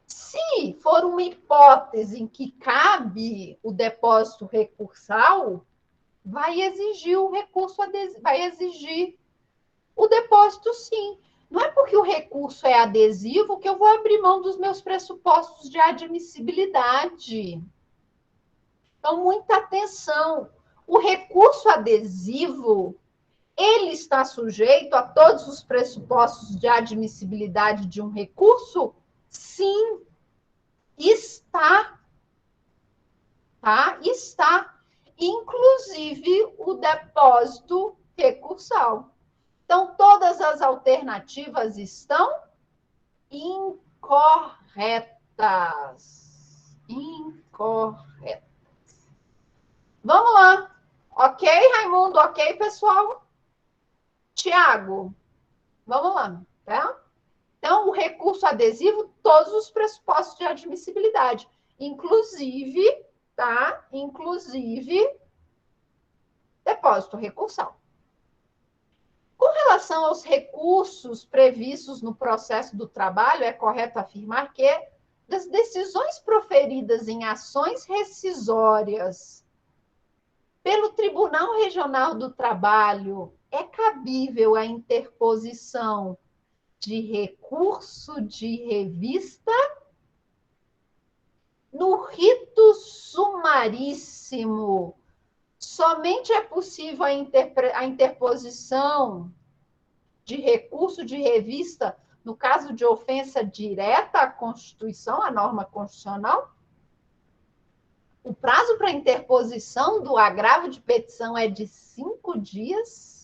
Se for uma hipótese em que cabe o depósito recursal, vai exigir o recurso adesivo, vai exigir o depósito, sim. Não é porque o recurso é adesivo que eu vou abrir mão dos meus pressupostos de admissibilidade. Então, muita atenção. O recurso adesivo, ele está sujeito a todos os pressupostos de admissibilidade de um recurso? Sim. Está. Tá? Está. Inclusive o depósito recursal. Então, todas as alternativas estão incorretas. Incorretas. Vamos lá. Ok, Raimundo? Ok, pessoal? Tiago, vamos lá, tá? Então, o recurso adesivo, todos os pressupostos de admissibilidade, inclusive, tá? Inclusive, depósito recursal. Com relação aos recursos previstos no processo do trabalho, é correto afirmar que das decisões proferidas em ações rescisórias pelo Tribunal Regional do Trabalho, é cabível a interposição de recurso de revista no rito sumaríssimo. Somente é possível a interposição de recurso de revista no caso de ofensa direta à Constituição, à norma constitucional. O prazo para interposição do agravo de petição é de 5 dias.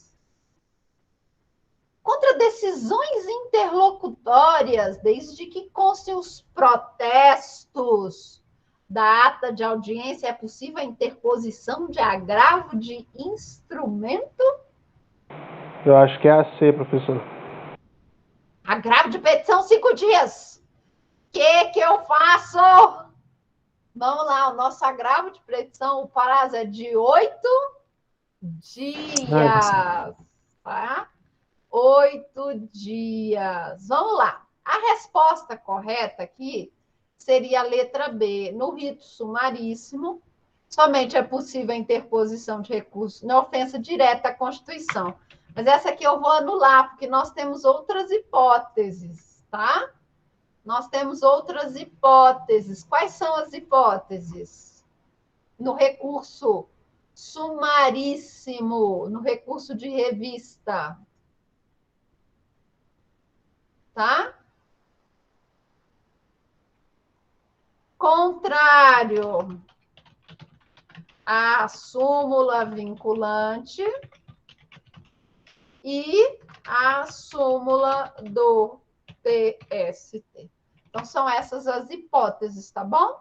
Contra decisões interlocutórias, desde que constem os protestos da ata de audiência, é possível a interposição de agravo de instrumento? Eu acho que é a C, professor. Agravo de petição, 5 dias. O que eu faço? Vamos lá, o nosso agravo de petição, o prazo é de 8 dias. Tá? 8 dias. Vamos lá. A resposta correta aqui seria a letra B. No rito sumaríssimo, somente é possível a interposição de recurso na ofensa direta à Constituição. Mas essa aqui eu vou anular, porque nós temos outras hipóteses, tá? Nós temos outras hipóteses. Quais são as hipóteses? No recurso sumaríssimo, no recurso de revista. Tá? Contrário à súmula vinculante e à súmula do TST. Então, são essas as hipóteses, tá bom?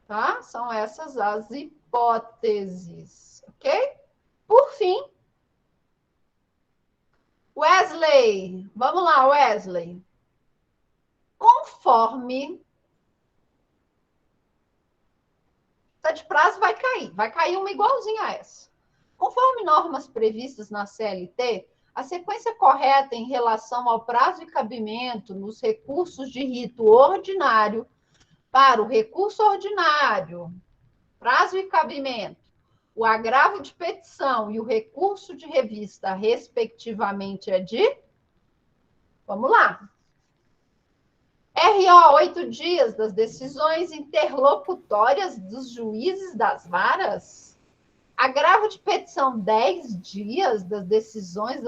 Tá? São essas as hipóteses, ok? Por fim, Wesley, vamos lá, Wesley. Conforme essa de prazo vai cair uma igualzinha a essa. Conforme normas previstas na CLT, A sequência correta em relação ao prazo e cabimento nos recursos de rito ordinário para o recurso ordinário, prazo e cabimento, o agravo de petição e o recurso de revista, respectivamente, é de... Vamos lá. RO, 8 dias das decisões interlocutórias dos juízes das varas. Agravo de petição, 10 dias das decisões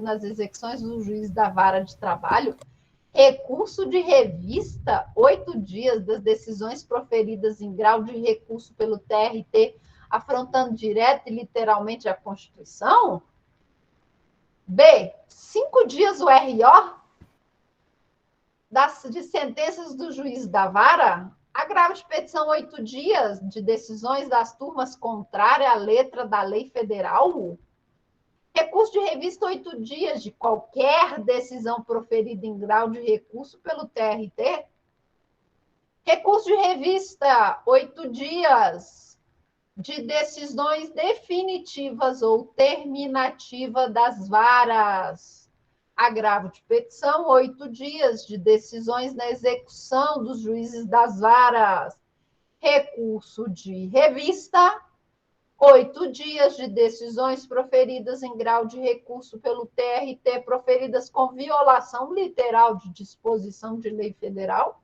nas execuções do juiz da vara de trabalho. Recurso de revista, 8 dias das decisões proferidas em grau de recurso pelo TRT, afrontando direto e literalmente a Constituição. B, 5 dias o RO de sentenças do juiz da vara. Agravo de petição, 8 dias de decisões das turmas contrárias à letra da lei federal. Recurso de revista, 8 dias de qualquer decisão proferida em grau de recurso pelo TRT. Recurso de revista, 8 dias de decisões definitivas ou terminativas das varas. Agravo de petição, 8 dias de decisões na execução dos juízes das varas. Recurso de revista, 8 dias de decisões proferidas em grau de recurso pelo TRT, proferidas com violação literal de disposição de lei federal.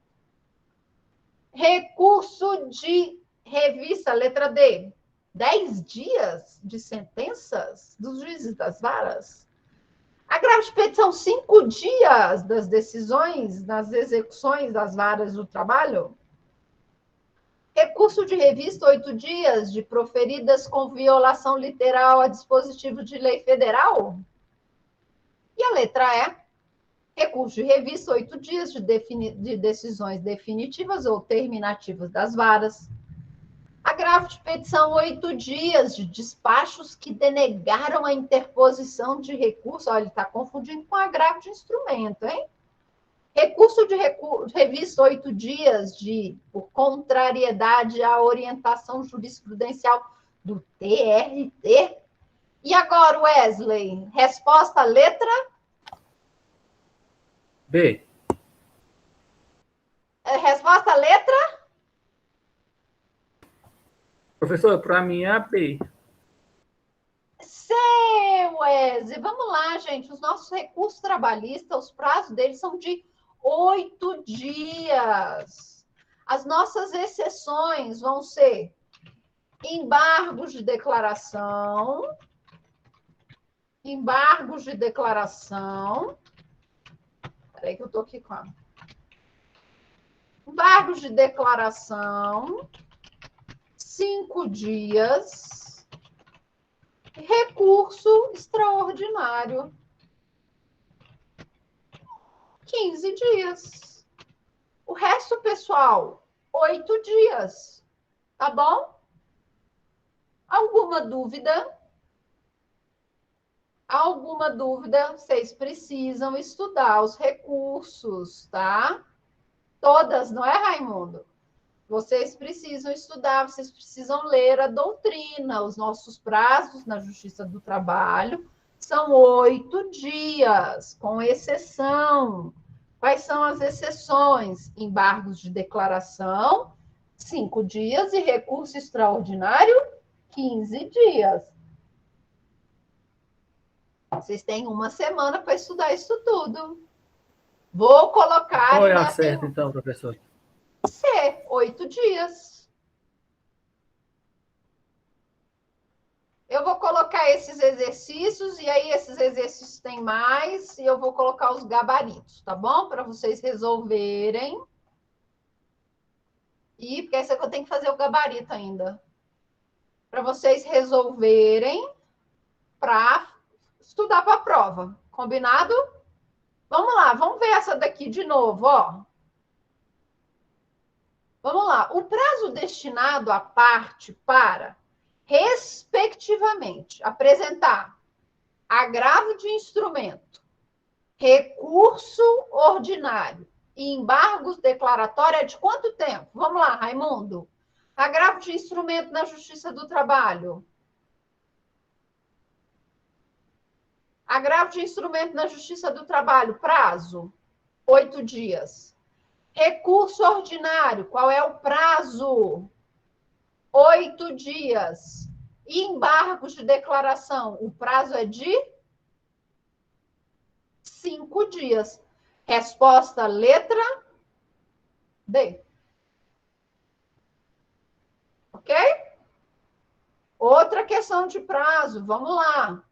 Recurso de revista, letra D, 10 dias de sentenças dos juízes das varas. Agravo de petição, 5 dias das decisões nas execuções das varas do trabalho. Recurso de revista, 8 dias de proferidas com violação literal a dispositivo de lei federal. E a letra E, recurso de revista, 8 dias de decisões definitivas ou terminativas das varas. Agravo de petição, 8 dias de despachos que denegaram a interposição de recurso. Olha, ele está confundindo com agravo de instrumento, hein? Recurso de revista, 8 dias por contrariedade à orientação jurisprudencial do TRT. E agora, Wesley, resposta, letra? B. Resposta, letra? Professor, para mim é a B. C, Wesley. Vamos lá, gente. Os nossos recursos trabalhistas, os prazos deles são de 8 dias. As nossas exceções vão ser embargos de declaração, Peraí que eu estou aqui com a... Embargos de declaração, 5 dias. Recurso extraordinário, 15 dias. O resto, pessoal, 8 dias. Tá bom? Alguma dúvida? Alguma dúvida? Vocês precisam estudar os recursos, tá? Todas, não é, Raimundo? Vocês precisam estudar, vocês precisam ler a doutrina. Os nossos prazos na Justiça do Trabalho são 8 dias, com exceção. Quais são as exceções? Embargos de declaração, 5 dias, e recurso extraordinário, 15 dias. Vocês têm uma semana para estudar isso tudo. Vou colocar... Qual é a certa, então, professor? C, 8 dias. Eu vou colocar esses exercícios, e aí esses exercícios tem mais, e eu vou colocar os gabaritos, tá bom? Para vocês resolverem. E porque essa que eu tenho que fazer o gabarito ainda. Para vocês resolverem para estudar para a prova. Combinado? Vamos lá, vamos ver essa daqui de novo, ó. Vamos lá. O prazo destinado à parte para, respectivamente, apresentar agravo de instrumento, recurso ordinário e embargos declaratórios é de quanto tempo? Vamos lá, Raimundo. Agravo de instrumento na Justiça do Trabalho. Agravo de instrumento na Justiça do Trabalho, prazo? 8 dias. Recurso ordinário, qual é o prazo? 8 dias. E embargos de declaração, o prazo é de 5 dias. Resposta, letra D. Ok? Outra questão de prazo, vamos lá.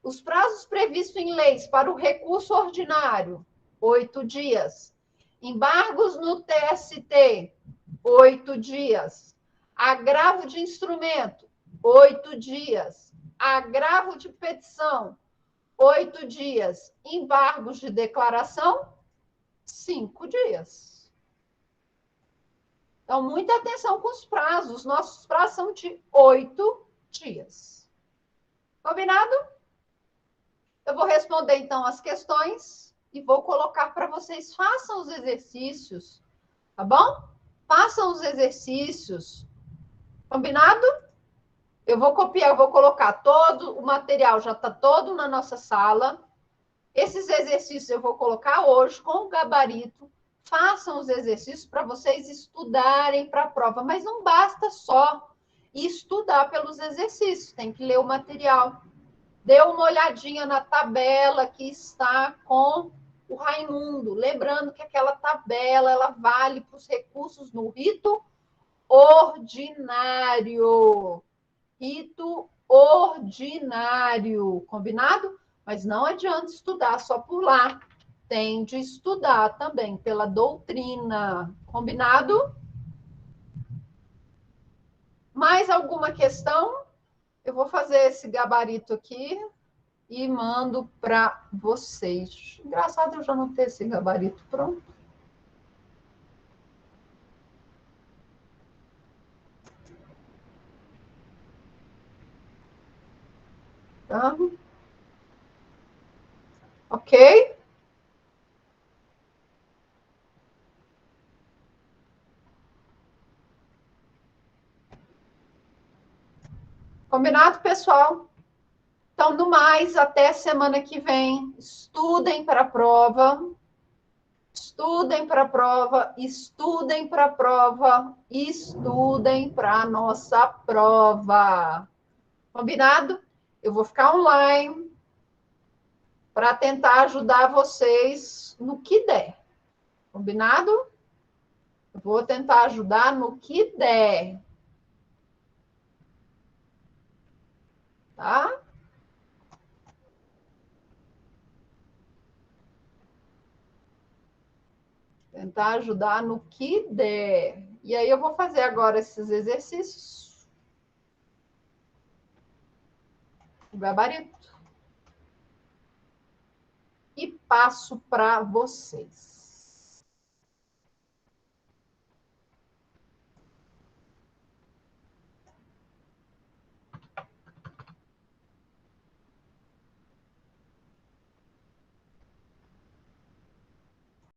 Os prazos previstos em leis para o recurso ordinário, 8 dias. Embargos no TST, 8 dias. Agravo de instrumento, 8 dias. Agravo de petição, 8 dias. Embargos de declaração, 5 dias. Então, muita atenção com os prazos. Nossos prazos são de 8 dias. Combinado? Eu vou responder, então, as questões e vou colocar para vocês. Façam os exercícios, tá bom? Façam os exercícios. Combinado? Eu vou copiar, eu vou colocar todo o material, já está todo na nossa sala. Esses exercícios eu vou colocar hoje com o gabarito. Façam os exercícios para vocês estudarem para a prova, mas não basta só estudar pelos exercícios, tem que ler o material. Dê uma olhadinha na tabela que está com o Raimundo. Lembrando que aquela tabela ela vale para os recursos no rito ordinário. Rito ordinário. Combinado? Mas não adianta estudar só por lá. Tem de estudar também pela doutrina. Combinado? Mais alguma questão? Eu vou fazer esse gabarito aqui e mando para vocês. Engraçado eu já não ter esse gabarito pronto. Tá? Ok? Combinado, pessoal? Então, no mais, até semana que vem. Estudem para a prova. Estudem para a prova. Estudem para a prova. Estudem para a nossa prova. Combinado? Eu vou ficar online para tentar ajudar vocês no que der. Combinado? Eu vou tentar ajudar no que der. Tá? Tentar ajudar no que der. E aí eu vou fazer agora esses exercícios. O gabarito. E passo para vocês.